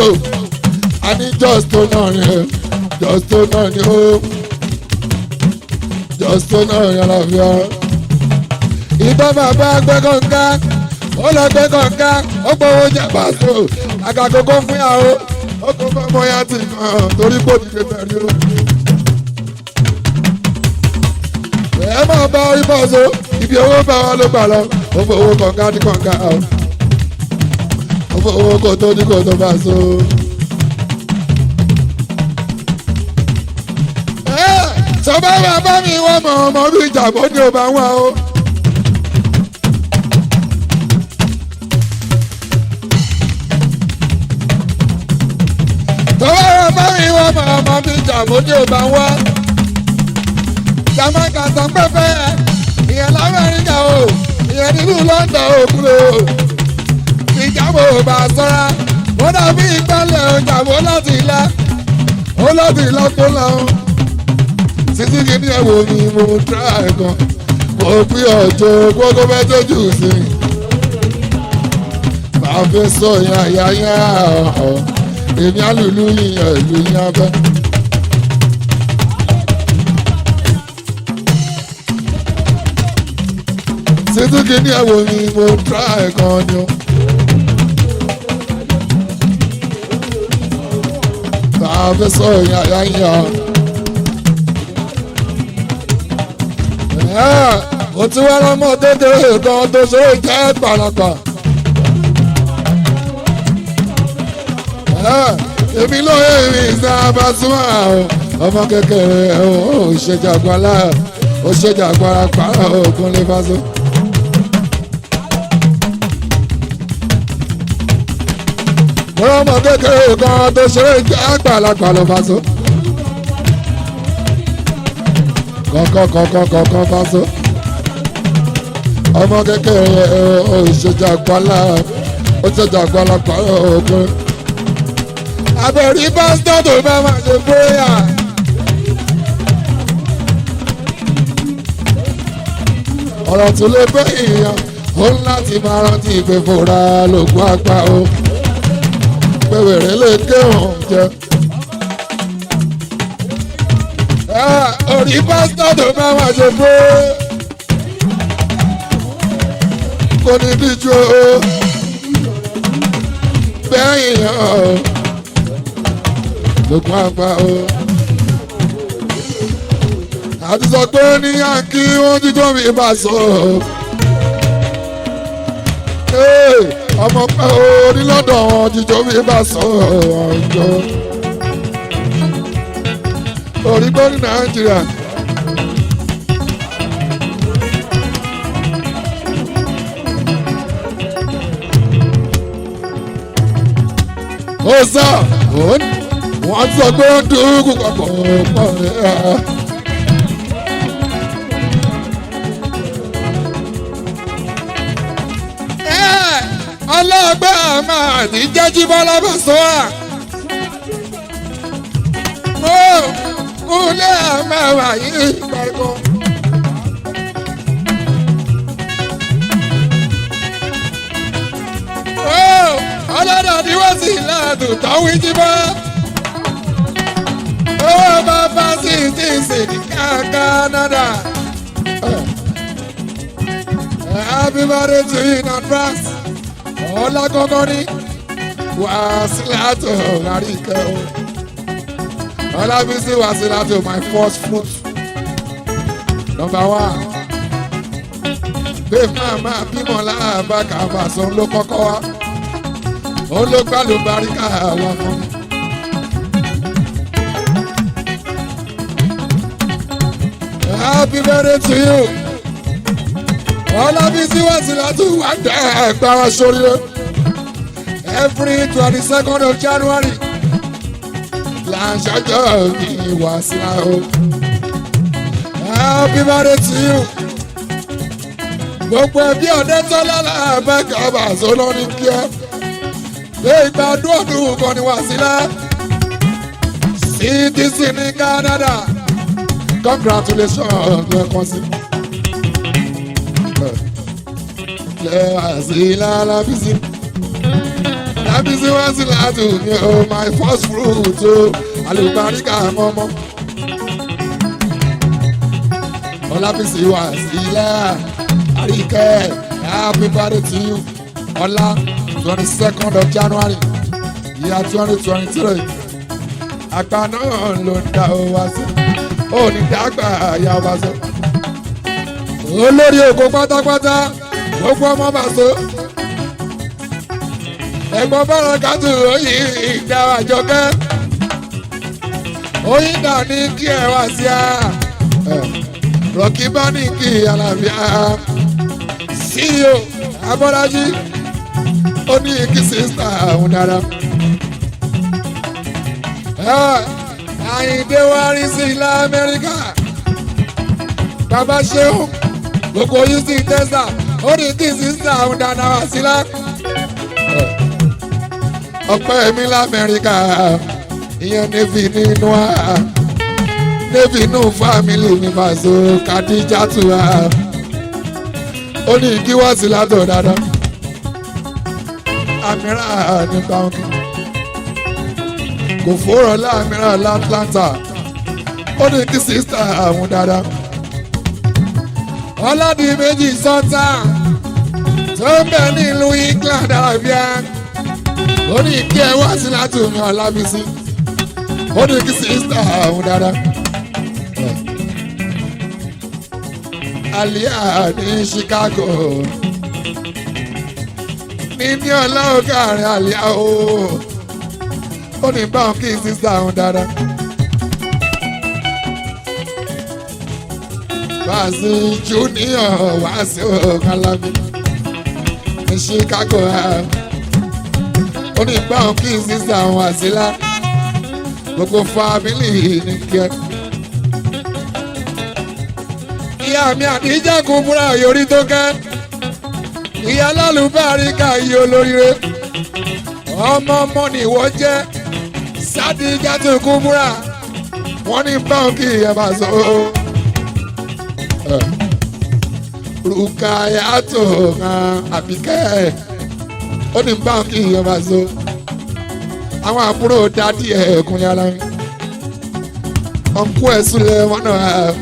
àní Justo náà ní Justo náà ní ó Justo náà ní àlàáfíà. Ìbọn bàbá gbẹ́ kọ̀ǹga ó lọ gbẹ́ kọ̀ǹga ó gbowó jẹ Paso àgàgógó fún yàwó ó kó fọmọ ya ti kàn torí kò ní lè bẹ̀rẹ̀ o. Ẹ máa bá orí Paso ibi owó bá wa ló gbà lọ ó fowó kọ̀ǹga ní kọ̀ǹga ó fowó kò tó ní kò tó Paso. Sọ bá bàbá mi wọ́n mọ̀ ọmọ bí ìjàmbó ni ò bá wà o. báyìí wọ́n máa fi jàmójú bá wá. Jamaica tán pẹ́pẹ́ ìyẹn l'Amẹ́ríkà o ìyẹn nínú London o kúrò. Ìjàmbá ò bá sọ́ra ó dàbí ìpínlẹ̀ òjàmbó láti ilá ó láti ilá kó lọ́wọ́. Títí kìíní ẹ̀wò mi mo tra ẹ̀kan mo pí ọjọ́ gbogbo bẹ́ẹ̀ tó jù sí i. Bàbá sọ yáyáyá èmi àlùlù yìnyín ìlú yín abẹ́. Títí kìíní ẹ̀wò mi mo tra ẹ̀kan ni o. Bàbá sọ yáyáyá. Mo ti wá lọ́mọ dédé kan tó ṣe é jẹ́ pàlàpà. Èmi ló èmi sábà súnmọ́ ọmọ kékeré òṣèjàgbọ́lá òṣèjàgbọ́lá pàrọ̀ ògùn lè fásó. Mo lọ́mọ kékeré kan tó ṣe é jẹ́ pàlàpà lọ fásó. Kọ̀kọ̀ fásó. Ọmọ kékeré òṣèjàgbọ́lá òṣèjàgbọ́lá pàrọ̀ ògùn. Àbẹ̀rí pásítọ̀ tó bá máa ṣe bóyá. Ọ̀rọ̀ tó lè bẹ́ ìyàn ó ń láti máa rántí ìpè fòrà lògùn àgbà o. Pé wèrè lè ké òun jẹ. Orí pásítọ̀ tó bá máa ṣe bóyá. Kò ní díjú o. Bẹ́ẹ̀ ìyàn lókun àgbà o. Àti sọ pé ní yankí wọ́n ti tó mi bá sọ. Ọmọ pẹ́ o ní lọ́dọ̀ wọn ti tó mi bá sọ ọjọ́. Orí gbọ́ ní Nàìjíríà. Ó sọ òun. Wọ́n sọ pé ó dúró papọ̀ pọ̀ rẹ̀. Ọlọ́gbẹ́ máa ní jẹ́jí bọ́lá bá sọ wá. Kúlẹ̀ mẹ́wàá yìí gbàgbọ́. Ọlọ́dọ̀ ni wọ́n sì láàdù tọ́wí jí bọ́. Bàbá sì ti sìn ní Canada. Happy birthday to you in advance. Ọlá gọ́gọ́ ní Wàsílátò Àríkẹ́ o. Ọlábísí Wàsílátò my first fruit. Number 1. Pé màmá bímọ láàbá kàbàṣọ ló kọ́kọ́ wá. Ó ló gbàlù baríkà wá fún mi. Happy birthday to you. Ọlábísí Wàsílátò wà dá ẹ̀gbára sórí. Every 22nd of January. Làǹṣàjọ́ mi Wàsílátò. Happy birthday to you. Gbogbo ẹbí Ọ̀dẹ́tọ́lá làbẹ́ kàbàṣọ lọ́ní kíá. Ṣé ìgbàdún ọdún kan ni Wàsílá? CTC ní Canada. Congratulations lẹ́ẹ̀kan sí. Wàsílá Lábísí. Lábísí Wàsílátò ní o my first fruit o. Àlùbáríkà mọ́mọ́. Ọlábísí Wàsílá Àríkẹ́ happy birthday to you. Ọlá 22nd of January year 2023. Àgbà náà ló ń dá o wá sí. Ó ní dàgbà àyà wá sí. Olórí Ògo pátápátá gbogbo ọmọ bá so. Ẹ̀gbọ́n bára kátó oyin ìdá àjọkẹ́. Oyin dà ní kí ẹ wá sí a. Rọ̀kì bá ní kí àlàáfíà. CEO Abọ́lájí ó ní kí sísá òun dára. Àyìndé wárí sí ilẹ̀ Amẹ́ríkà bàbá ṣeun gbogbo Houston Texas ó ní kí sísá òun dáná wá sílá ọpẹ́ mi l'Amẹ́ríkà ìyẹn Navy nínú wa Navy nù fámìlì mi Paso Kadijatu wa ó ní kí wọ́n sí látọ̀ dáadáa àmìrà ní báńkì kò fòrọ̀ láàmìrà l'Atlanta ó ní kí sísá àwọn dáadáa ọlọ́dì méjì sọ́tà tó ń bẹ nílùú England àbíà ó ní kí ẹ wá sí láti omi Ọlábísí ó ní kí sísá àwọn dáadáa Àlíà ní Chicago ní ọlọ́ọ̀gá rẹ̀ Àlíà ó ní báwọn kí sísá àwọn dáadáa. Wàásù Junior Wàásù Kálábí ní Chicago ó ní báwọn kí sísá àwọn àsílá gbogbo fámìlì ní kíá. Ìyá mi Àdíjà Kúbúrà yorí tó kẹ́ ìyá lálùbáríkà yìí olóríire ọmọ ọmọ nìwọ jẹ́ Sádíjàtù Kúbúrà wọ́n ní báwọn kí ìyá bá sọ Rukayatu Àbíkẹ́ ó ní báwọn kí ìyá bá sọ àwọn àbúrò dádì ẹ̀ẹ̀kún yàrá ọ̀nkú ẹ̀sùn lẹ̀ wọ́n náà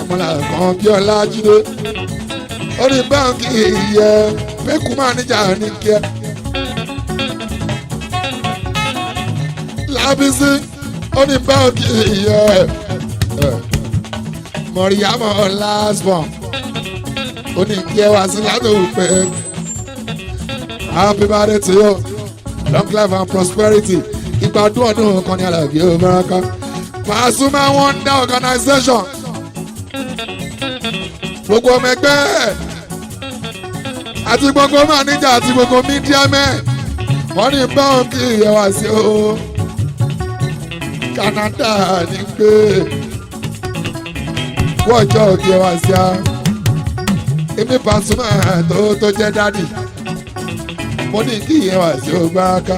ọmọlá kan bí Ọlájídé ó ní báńkì ìyẹ mẹ́kù máa níjà ní kíá. Lábísí ó ní báńkì ìyẹ Mọ̀ríyámọ̀ lásbọ̀n ó ní kí ẹ wá sí látòwò pé happy birthday to you long life and prosperity ìgbádùn ọdún kan ní Àlàbí Òbáràká Pasuma Wonder Organization gbogbo ọmọ ẹgbẹ́ àti gbogbo manager àti gbogbo media men wọ́n ní báńkì ìyẹ̀wà sí o Canada ní gbé wọ́jọ́ ìyẹ̀wà sí a èmi Pasuma tó jẹ́ dádì mo ní kí ìyẹ̀wà sí o Òbáràká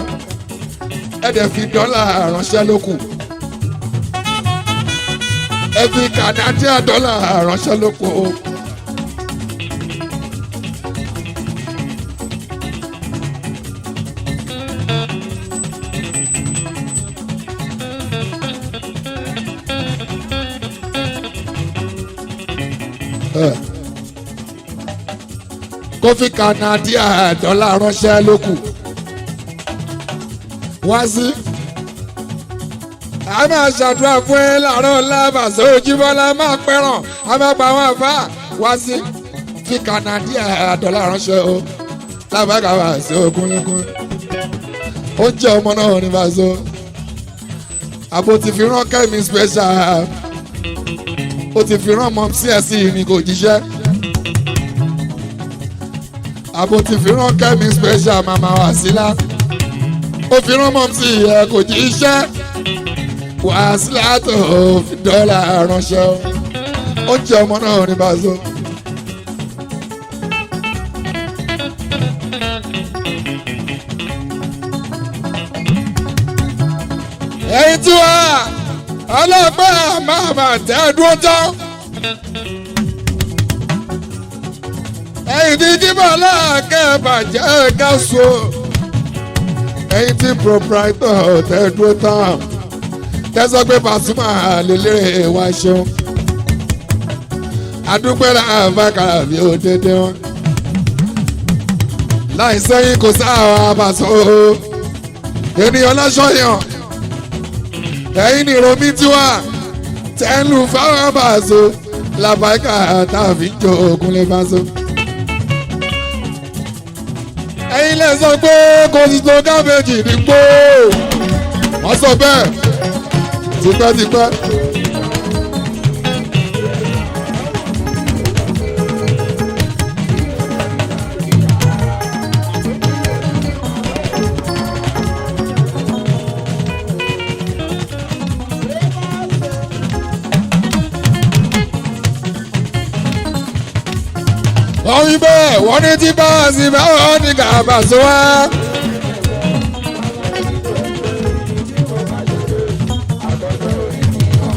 ẹ̀dẹ̀ fi dọ́là ránṣẹ́ lókù ẹ fi Canadian dọ́là ránṣẹ́ lókù o. Kó fi Canadian dọ́là ránṣẹ́ lókù wá sí. A máa ṣàdúrà fún ẹ láàárọ̀ lábàṣọ Òjíbọ́lá máa pẹ́ràn a máa pa àwọn àfà wá sí fi Canadian dọ́là ránṣẹ́ o lábàgà wá sí okúnlẹ́kún ó jẹ́ ọmọ náà ní Paso àbò ti fi rán Kẹ́mi special ó ti fi rán mọ́ CSC ní kò jíṣẹ́ àbò ti fi rán Kẹ́mi special màmá Wàsílà ó fi rán mọ́ sí ẹ kò jíṣẹ́ Wàsílà tó fi dọ́là ránṣẹ́ ó jẹ́ ọmọ náà ní Paso. ẹ̀yin tí wà ọlọ́pàá máa tẹ́ dúró tán. ẹ̀yin tí jíbọ̀ láàkẹ́ bàjẹ́ káṣó. ẹ̀yin tí proprietor tẹ́ dúró tán. tẹ́sán pé Pasuma lélẹ́rẹ̀ wá ṣeun. adúpẹ́ làbàkàrà bí ó dédé wọn. láì sẹ́yìn kò sáà Paso. ènìyàn lọ́sọ̀yàn. ẹ̀yin ni romi tiwa tẹ́lù fáwọn Paso làbáìkà tàbí jọ Ògúnlé Paso. ẹ̀yin lè sọ pé kò sí tó kábẹ́jì ní gbó wọ́n sọ bẹ́ẹ̀ tipẹ́tipẹ́. ọ̀hún bẹ́ẹ̀ wọ́n ní tí bá sí báwọn ní kàbà sọ wá.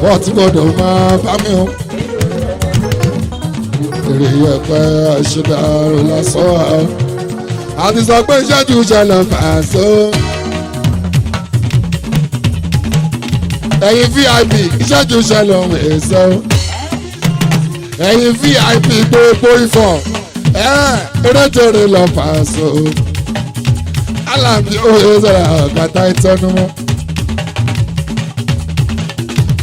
wọ́n ti gbọ́dọ̀ máa bá mi o. èrè yẹpẹ́ àṣedàrú lásán wa. àti sọ pé ìṣẹ́jú ṣẹlẹ̀ fàṣọ. ẹ̀yin VIP ìṣẹ́jú ṣẹlẹ̀ ọ̀hún èso. ẹ̀yin VIP gbogbo ìfọ̀ eréjòrè lọ fàṣọ. alábí òye sọ̀rọ̀ àgbàtà ìtọ́nu mọ́.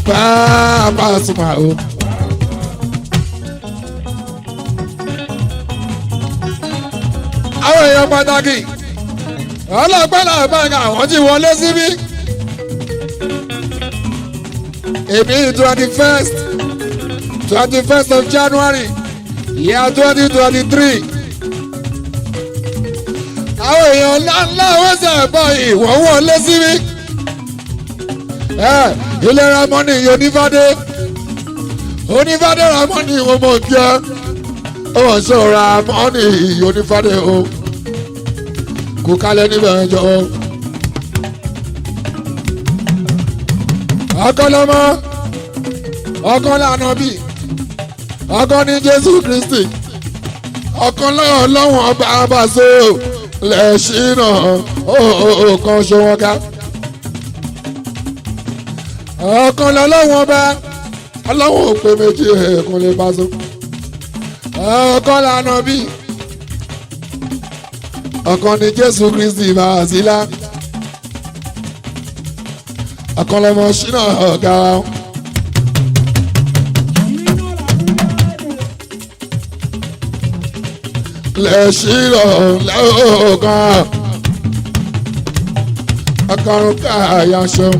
Bàbá Sùmà o. Àwọn èèyàn pàtàkì ọlọ́pàá làbáyà àwọn tí wọlé síbí. Èmi 21st of January year 2023. Àwọn èèyàn ńláńlá wẹ́sẹ̀ bọ̀ ìwọ̀n wọlé síbí. Ilé Ramoni onífádé Ramoni wo mọ̀ kí ẹ ó wọ́n sọ Ramoni onífádé o kò kálẹ̀ níbẹ̀ ẹjọ́ ọkàn lọ́mọ ọkàn lànà bí ọkàn ní Jésù Kristi ọkàn lọ́wọ́ ọba àbàṣe lẹ́ṣin náà ó kàn ṣe wọn ká. ọkàn lọ́wọ́ bá ọlọ́wọ́ òpè méjì ẹ̀ẹ̀kan lè bá so ọkàn lànà bí ọkàn ní Jésù Kristi máa sílá ọkàn lọ́mọ ṣínà ọ̀gá wa. lẹ́ṣin lọ́ọ̀kan ọkàn káyà ṣọ́.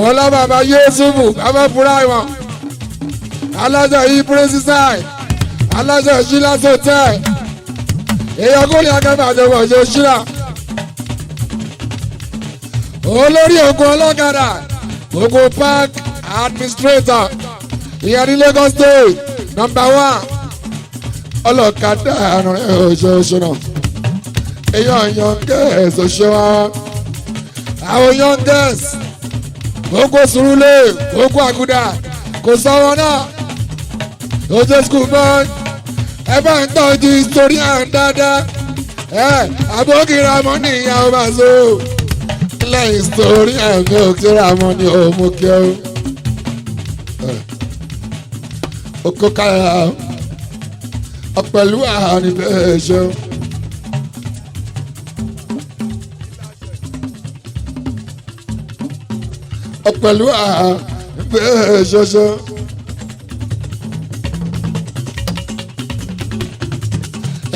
Ọlá bàbá Yéṣùfù bàbá Fúráìmọ̀ alájọ yìí pírẹsìsáì alájọ ṣílá sọtẹ́ẹ̀ èèyàn kò ní akẹ́fà àjọpọ̀ ṣe ṣílá olórí ogun ọlọ́kadà ogun park administrator ìyẹn ní Lagos State #1 ọlọ́kadà oṣooṣù náà èèyàn youngest oṣooṣù àwọn youngest gbogbo Surulere gbogbo Àgùdà kò sọ̀rọ̀ náà ojú school boy ẹ bá ń tọ́jú historian dáadáa àbókìrà mọ́ ní ìyàwó bá so ilẹ̀ historian mi ò kíra mọ́ ní òmùkẹ́ o kó kára ọ̀pẹ̀lú àhàní bẹ́ẹ̀ ṣe. Pẹ̀lú bẹ́ẹ̀ ṣoṣo.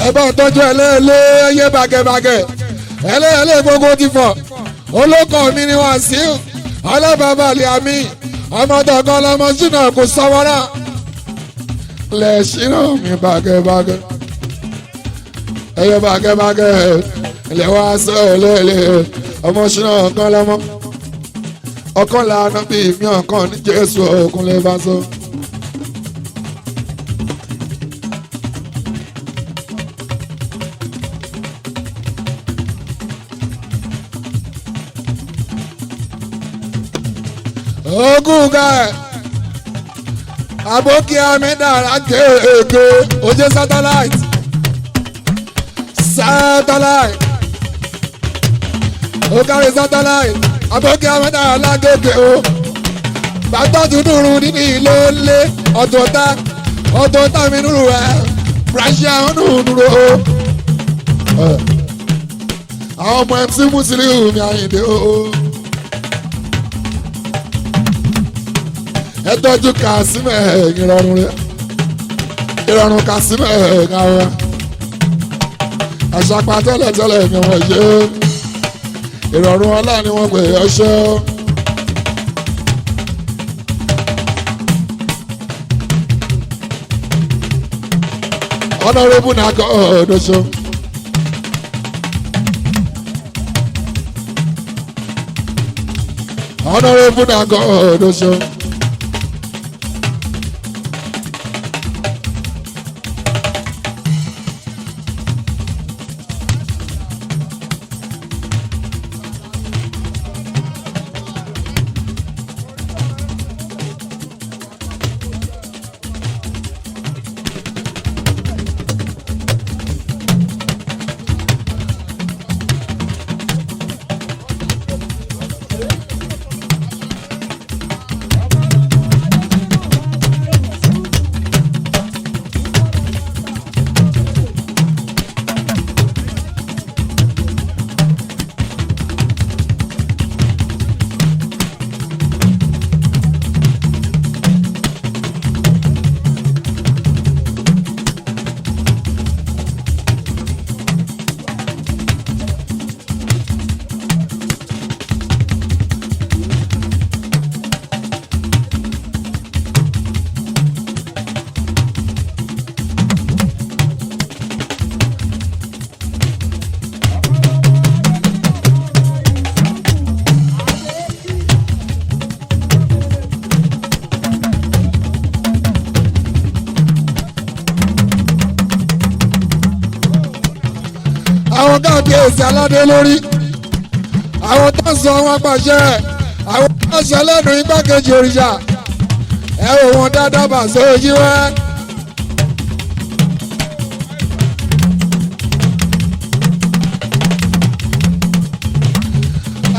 Ẹ bá tọ́jú ẹlẹ́ẹ̀lẹ́ ẹyẹ bàgẹ̀bàgẹ̀ ẹlẹ́ẹ̀lẹ́ gbogbo ti fọ̀ olóko mi ni wọ́n sí ọlọ́bàbàlẹ̀ àmì ọmọdọ̀kan lọmọ sínú kò sọ́wọ́ náà lẹ̀ sínú mi bàgẹ̀bàgẹ̀ ẹyẹ bàgẹ̀bàgẹ̀ ilẹ̀ wá sọ ẹlẹ́ẹ̀lẹ́ ọmọ sínú ọ̀kan lọmọ. Ọkàn lànà bí mi ọkàn ní Jésù òkun lè bá so. Ogun ga àbókí amídàrá kéèké ojú satellite ó kárí satellite. Àbókí amẹ́ta alágége o bàtọ́jú dúró nínú ilé lé ọ̀tọ̀ọ̀tà mi nínú ẹ̀ Russia nínú o. àwọn ọmọ MC Musiliu mi Àyìndé o. ẹ tọ́jú Kàsímẹ̀ ìrọ̀rùn rẹ̀ ìrọ̀rùn Kàsímẹ̀ ìrọ̀rùn rẹ̀ àṣàpá tẹ́lẹ̀tẹ́lẹ̀ mi wọ̀n yé. Ìrọ̀rùn ọlá ni wọ́n pè ọṣẹ́. Honorable Nako Odosho. Honorable Nako Odosho. àwọn kábíyèsí aládé lórí àwọn tó ń sọ wọn pàṣẹ àwọn tó ń sọ lẹ́nu igbákejì òrìṣà ẹ wò wọn dáadáa bà sójú wá.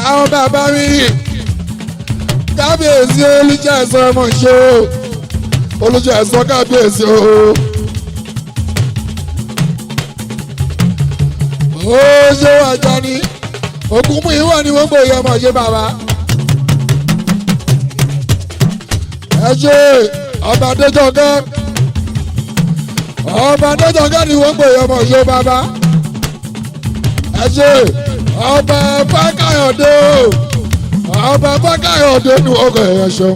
àwọn bàbá mi kábíyèsí olùjẹ́ ẹ̀sọ́ ọmọ ṣe o olùjẹ́ ẹ̀sọ́ kábíyèsí o. ó ṣe wà jani ògùn mú ìwọ ni wọ́n gbòòyè ọmọ ṣe bàbá. ẹ ṣe ọba adéjọgẹ́ ni wọ́n gbòòyè ọmọ ṣe bàbá. ẹ ṣe ọba Fákáyọ̀dé ọba Fákáyọ̀dé ni wọ́n kọ̀ ẹ̀yẹ ṣọ.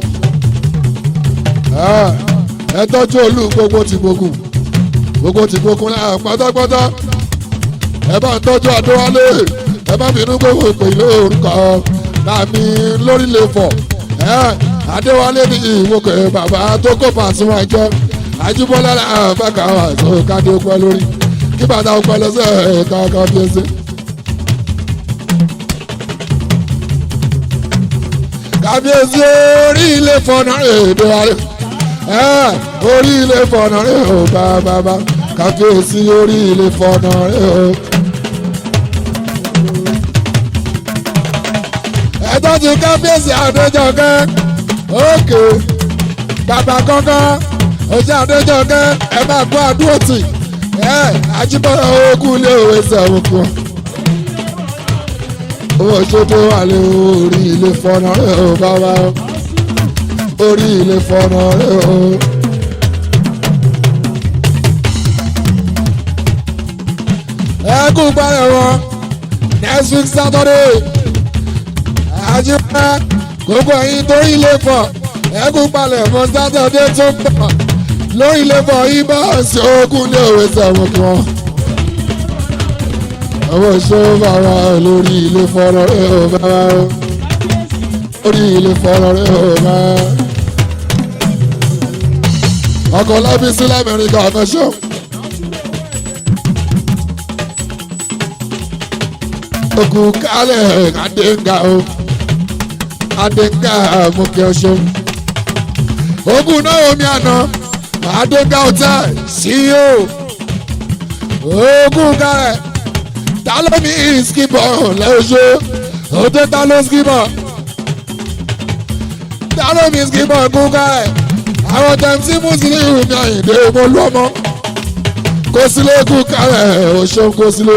ẹ tọ́jú olú gbogbo ti gbogbo náà pátápátá. ẹ bá ń tọ́jú Adéwálé ẹ bá bínú gbogbo ìpè lórúkọ láàmì lórílẹ̀ fọ̀ Adéwálé ní ìwòkè bàbá tó kó Pasuma jẹ́ Àjíbọ́lá Fákáwà tó kádé ọpẹ́ lórí kí bàtà ọpẹ́ lọ́sẹ̀ kankan bí ẹsẹ̀. kábíyèsí orí ilé fọ̀nà rẹ̀ Adéwálé orí ilé fọ̀nà rẹ̀ ò bàbá kábíyèsí orí ilé fọ̀nà rẹ̀ ò. ẹ̀tọ́ ti kábíyèsí Adéjọkẹ́ òkè bàbá kankan ojú Adéjọkẹ́ ẹ máa gbọ́ àdúró tì Àjíbọ́lá ogún ilé òwe sẹ̀wọ̀n fún owó ṣètò wà lé orí ilé fọ́nà rẹ̀ ó bàbá orí ilé fọ́nà rẹ̀ ó. ẹ kú parẹ́ wọn next week Saturday Àjíbọ́lá gbogbo ẹ̀yin tó ilé fọ̀ ẹ kú palẹ̀ mọ́ Saturday tó ń bọ̀ lórí ilé fọ̀ yìí bá ọ̀sẹ̀ ogún ní òwe sẹ̀wọ̀n fún wọn. àwọn ìṣòro bàbá lórí ilé fọ́nà rẹ̀ ó bàbá orí ilé fọ́nà rẹ̀ ó bàbá. ọkọ̀ Lábísí l'Amẹ́ríkà fẹ́ṣọ́. ogun kálẹ̀ Adéǹgà o Adéǹgà mú kí ọ ṣe. ogun náà omi àná Adéǹgà hotel CEO ogun kálẹ̀ ta ló ní skibọ̀ lẹ́ṣọ́ òde ta ló skibọ̀ ta ló ní skibọ̀ ogun kálẹ̀ àwọn tẹ̀sí mùsùlùmí ní Àyìndé Olúọmọ kó sílé ogun kálẹ̀ òṣèlú kó sílé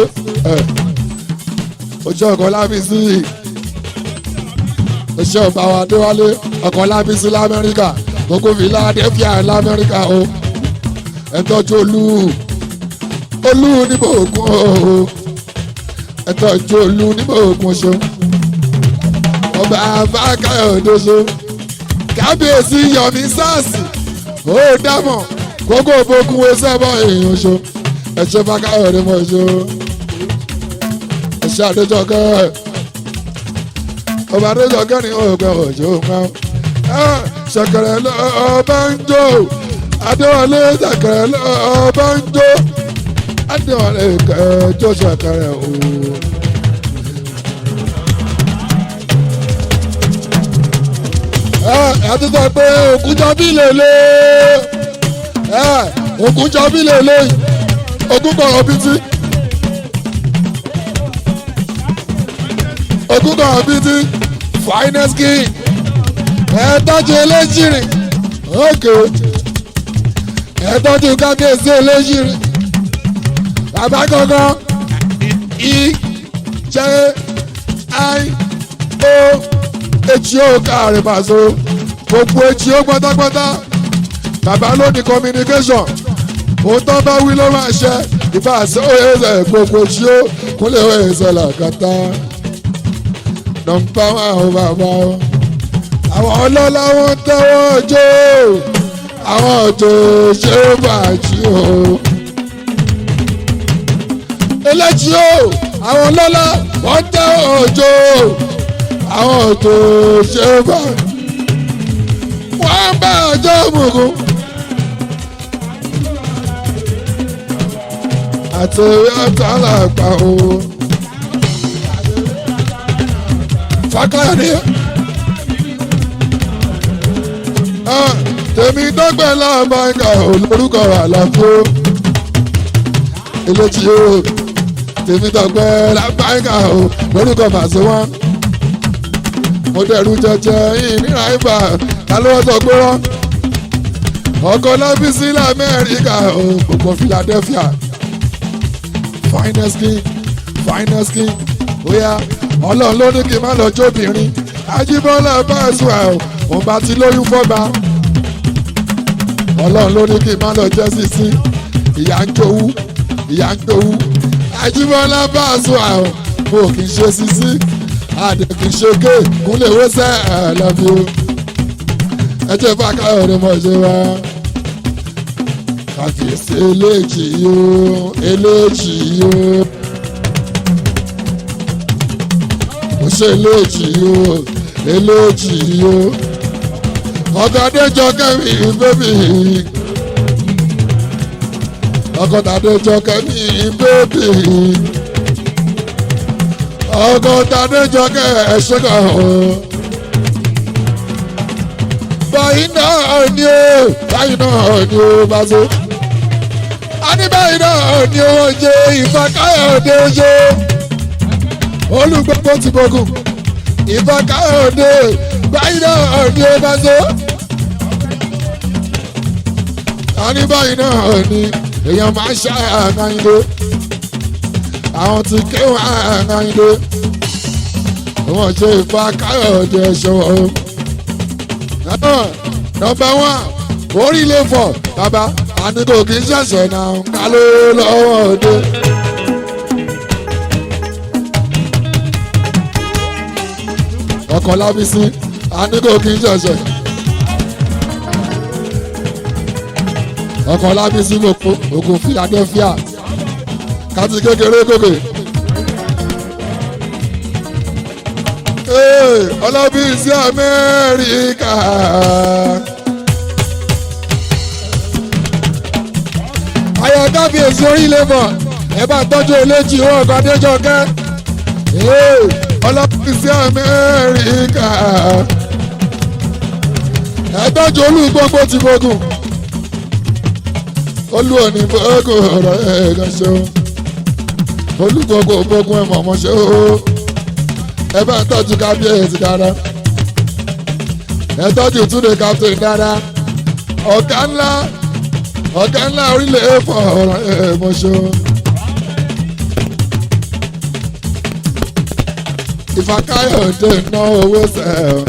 ojú ọkọ̀ Lábísí oṣù ọba wa Adéwálé ọkọ̀ Lábísí l'Amẹ́ríkà gbogbo Philadelphia l'Amẹ́ríkà o ẹ tọ́jú olú níbo ògùn o ẹ tọ́jú olú níbo ògùn ṣo ọba Fákáyọ̀dé ṣo kábíyèsí Yọ̀mí sáàsì ó dámọ̀ gbogbo òbókun wo sẹ́bọ̀ èèyàn ṣo ẹ ṣe Fákáyọ̀dé mọ̀ ṣo. Adéjọkẹ́ ọba Adéjọkẹ́ ní ọgbà òjò máa ṣẹ̀kẹ̀rẹ̀ lọ́ọ́ ń jó Adéwálé ṣẹ̀kẹ̀rẹ̀ lọ́ọ́ ń jó Adéwálé kẹjọ ṣẹ̀kẹ̀rẹ̀ o. ẹ ti sọ pé Ògúnjọbí lèlè Ògúnjọbí lèlè Ògúnkọ̀rọ̀ bìtì. Ògúnkọ̀rọ̀ bìtì finest king ẹ tọ́jú eléjìrì òkè ẹ tọ́jú kábíyèsí eléjìrì bàbá gangan EJIO káàrin pàṣẹ gbogbo EJIO pátápátá bàbá ló ní communication òun tó bá wí ló máa ṣe ìfàṣẹ òye gbogbo EJIO kúnlẹ̀ òye ṣẹlẹ̀ kàtà nọmba wa o bàbá o àwọn ọlọ́lá wọn tẹ́wọ́ ọjọ́ àwọn ọjọ́ ṣe bàjí o EJIO àwọn ọlọ́lá wọn tẹ́wọ́ ọjọ́ àwọn ọjọ́ ṣe bàjí wọ́n bá ọjọ́ mùkún àtẹ̀wé àtàlàgbà o. Fákáyọ̀dé tèmi dọ́gbẹ́ lábàáyíká olórúkọ àlàfo eléjì o tèmi dọ́gbẹ́ lábàáyíká olórúkọ màṣẹ wọn. Mo dẹ̀rù jẹjẹ ìnira ibà kálọ́wọ́sọ gbóró ọkọ̀ lábísí lamẹ́ríkà gbogbo Philadelphia finest king oya ọlọ́run ló ní kí n má lọ jóbìnrin Ajíbọ́lá Bàṣọ òun bá ti lóyún fọ́ba ọlọ́run ló ní kí n má lọ jẹ́ sísí ìyá ń jowú Ajíbọ́lá Bàṣọ mo kì í ṣe sísí àdè kì í ṣe ké kúnlẹ̀ wẹ́sẹ̀ lọ́bí o ẹjẹ́ bá káyọ̀ ní mọ̀ ṣe wá kàfíìsì eléjì yóò mo ṣe eléjì yóò ọkọ̀ adéjọ́ kẹ́mi bébì ọkọ̀ adéjọ́ kẹ́mi bébì ọkọ̀ adéjọ́ kẹ́ ẹ̀ṣẹ́kọ̀ báyìí náà ni ó Bàṣọ. A ní báyìí náà ni ó jẹ Ìfàkáyọ̀dé ṣe olùgbogbo ti bọ̀gùn Ìfàkáyọ̀dé báyìí náà ni ó Bàṣọ. A ní báyìí náà ni èèyàn máa ń ṣe àgáyìndé àwọn tí kéwà àgáyìndé wọ́n ṣe Ìfàkáyọ̀dé ṣọwọ́. Number one orílẹ̀ fọ̀ bàbá àníkò kì í ṣẹ̀ṣẹ̀ náà ká ló lọ́wọ́ òde. Ọkọ̀ Lábísí àníkò kì í ṣẹ̀ṣẹ̀. Ọkọ̀ Lábísí ògùn Philadelphia káti kékeré gòkè. Ọlábísí Amẹ́ríkà. Ayọ̀ kábíyèsí orílẹ̀ mọ̀ ẹ bá tọ́jú eléjì wọn ọ̀gá Adéjọkẹ́. Ọlábísí Amẹ́ríkà. Ẹ tọ́jú olúgbogbo ti gbógun. Olú òní gbógun ọ̀rọ̀ ẹ̀ẹ́dọ̀ ṣe o. Olúgbogbo gbógun ẹ̀ mọ̀mọ́ ṣe o. Ẹ bá ń tọ́jú kábíyèsí dáadáa ẹ tọ́jú Túndé captain dáadáa ọ̀gá ńlá orílẹ̀ èèfọ̀ ọ̀rọ̀ ẹ̀mọ́ṣọ́. Ìfàkáyọ̀dé ná owó sẹ̀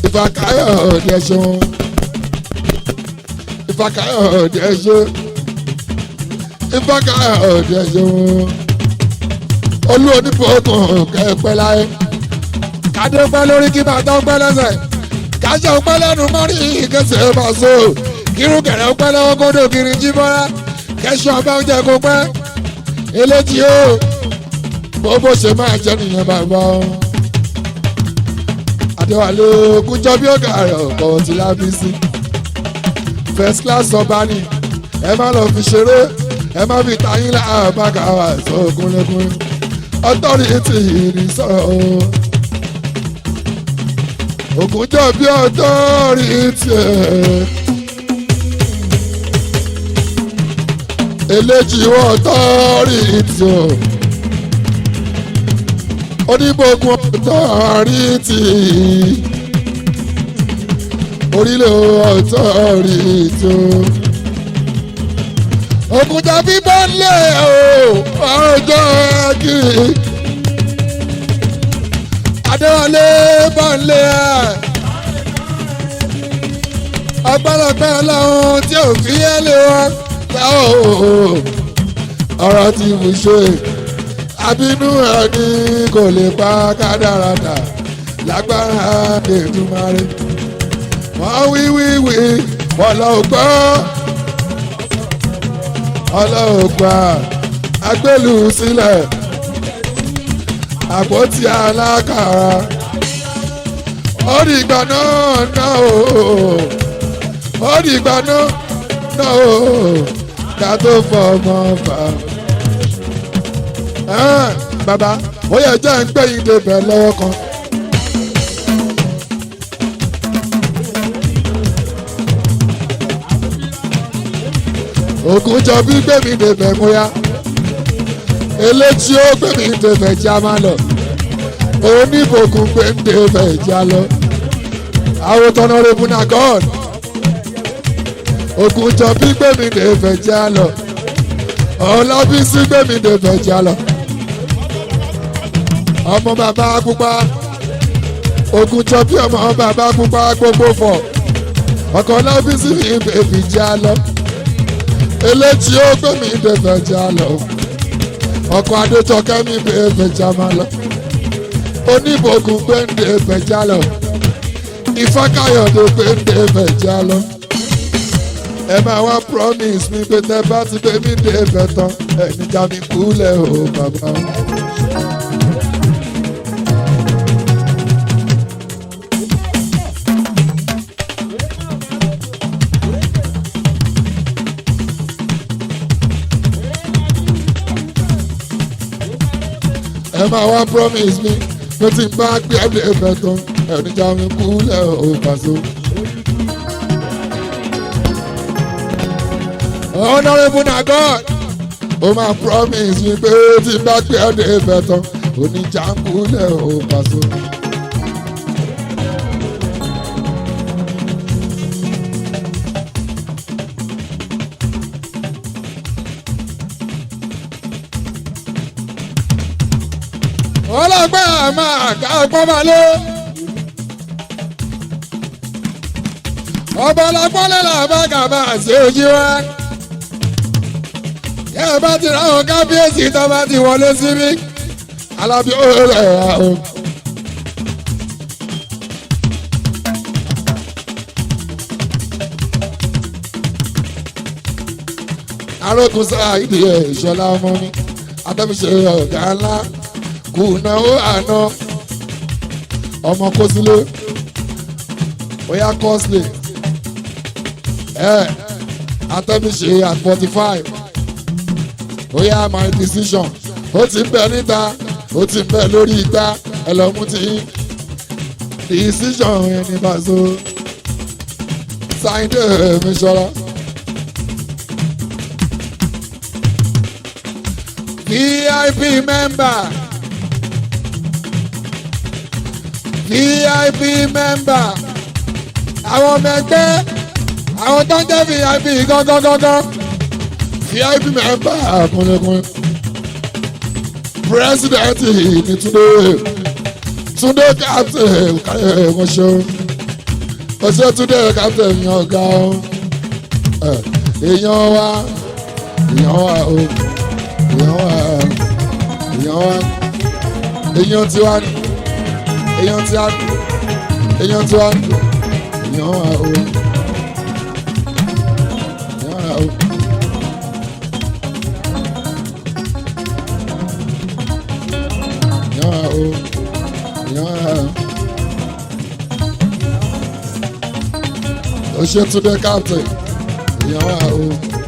Ìfàkáyọ̀dé ṣọ́ Ìfàkáyọ̀dé ṣọ́ Ìfàkáyọ̀dé ṣọ́ olú onífowópamọ́ kẹ́ẹ̀pẹ́ láyé kádé pẹ́ lórí kí bàtà ń pẹ́ lẹ́sẹ̀ káṣẹ́ ń pẹ́ lẹ́nu mọ́rí ìkẹsẹ̀ Bàṣọ kírun kẹ̀rẹ́ ń pẹ́ lọ́wọ́ kódò kiri jí bọ́lá kẹ́sọ̀ ọba oúnjẹ kó pẹ́ eléjì o bó ṣe máa jẹ́ nìyẹn bàbá o. Adéwálé kújọ bí ọ̀gá rẹ̀ ọ̀pọ̀ ti Lábísí first class ọba ni ẹ má lọ fi ṣeré ẹ má fi tayín láàbàkà wà sọ kúnlẹ̀kúnlẹ̀ ọtọ́rìtì ní sọ̀rọ̀ ògùnjọ́ bí ọtọ́rìtì eléjì wọ́n ọtọ́rìtì onígbògun ọtọ́rìtì orílẹ̀ ọtọ́rìtì òkúta bíbọ́ lé o ọjọ́ kiri Adéwálé bọ́ọ̀lé ọgbọ́lọgbẹ́ ọlọ́run tí ò fi yé lé wọn ọ̀rọ̀ tí mo ṣe àbínú ẹni kò lè pa kádàrádà lágbára Èdùmàrè wọ́n wíwíwí wọ́n lọ gbọ́ ọlọ́ọ̀gbà agbélú sílẹ̀ àpótí alákàrà orígbà náà orígbà náà ká tó fọmọ fà bàbá ó yẹ jẹ́ ń gbé yín débẹ̀ lọ́wọ́ kan. ògùn jọ bí gbé mi débẹ̀ múyá eléjì ó gbé mi débẹ̀ já má lọ oníbòkun gbé ń débẹ̀ já lọ àwọn tọ́nà rẹ̀bù náà god ògùn jọ bí gbé mi débẹ̀ já lọ ọlábísí gbé mi débẹ̀ já lọ ọmọ bàbá pupa ògùn jọ bí ọmọ bàbá pupa gbogbo fọ ọkọ ọlábísí mi bèbí já lọ eléjì ó gbé mi débẹ̀ já lọ ọkọ adétọkẹ́ mi bèbẹ̀ já má lọ oníbòkun gbé ń débẹ̀ já lọ ìfákàyọ̀dé gbé ń débẹ̀ já lọ ẹ máa wá promise mi pé tẹ bá ti gbé mi débẹ̀ tán ẹni já mi kúlẹ̀ o bàbá. ẹ máa wá promise mi pé tí n bá gbé ẹbí ẹbẹ tán ẹni já mi kúlẹ̀ o Paso. Honorable na God ó máa promise mi pé tí n bá gbé ẹbí ẹbẹ tán oníjà ń kúlẹ̀ o Paso. ọlọ́gbẹ́ àmà àga ọgbọ́n máa lé ọba ọlọ́gbọ́nlé làbága máa ṣe ojú wa yẹ ẹ bá ti ráwọn kábíyèsí tó bá ti wọlé síbí alábí ó rẹ̀ ẹ́ o. arókùn sáà ìdí ẹ̀ ìṣọ̀lá ọmọ mi atẹ́fíṣe ọ̀gá ńlá kùnà ó àná ọmọ kó sílé bóyá costly atẹ́bíṣe at 45 bóyá my decision ó ti ń bẹ níta ó ti ń bẹ lórí ìgbà ẹlọ́mú ti decision ẹni Paso sáyidé mi ṣọlá. VIP member. VIP member àwọn ọmọ ẹgbẹ́ àwọn tó ń jẹ́ VIP gángan VIP member kúnlẹ̀kúnlẹ̀ president ní Túndé captain ọ̀ṣẹ́ Túndé captain yan ọ̀gá èèyàn wa èèyàn tiwa ni èèyàn tí a èèyàn tí a èèyàn wà o èèyàn wà o. èèyàn wà o èèyàn wà o. ó ṣe Túndé captain èèyàn wà o.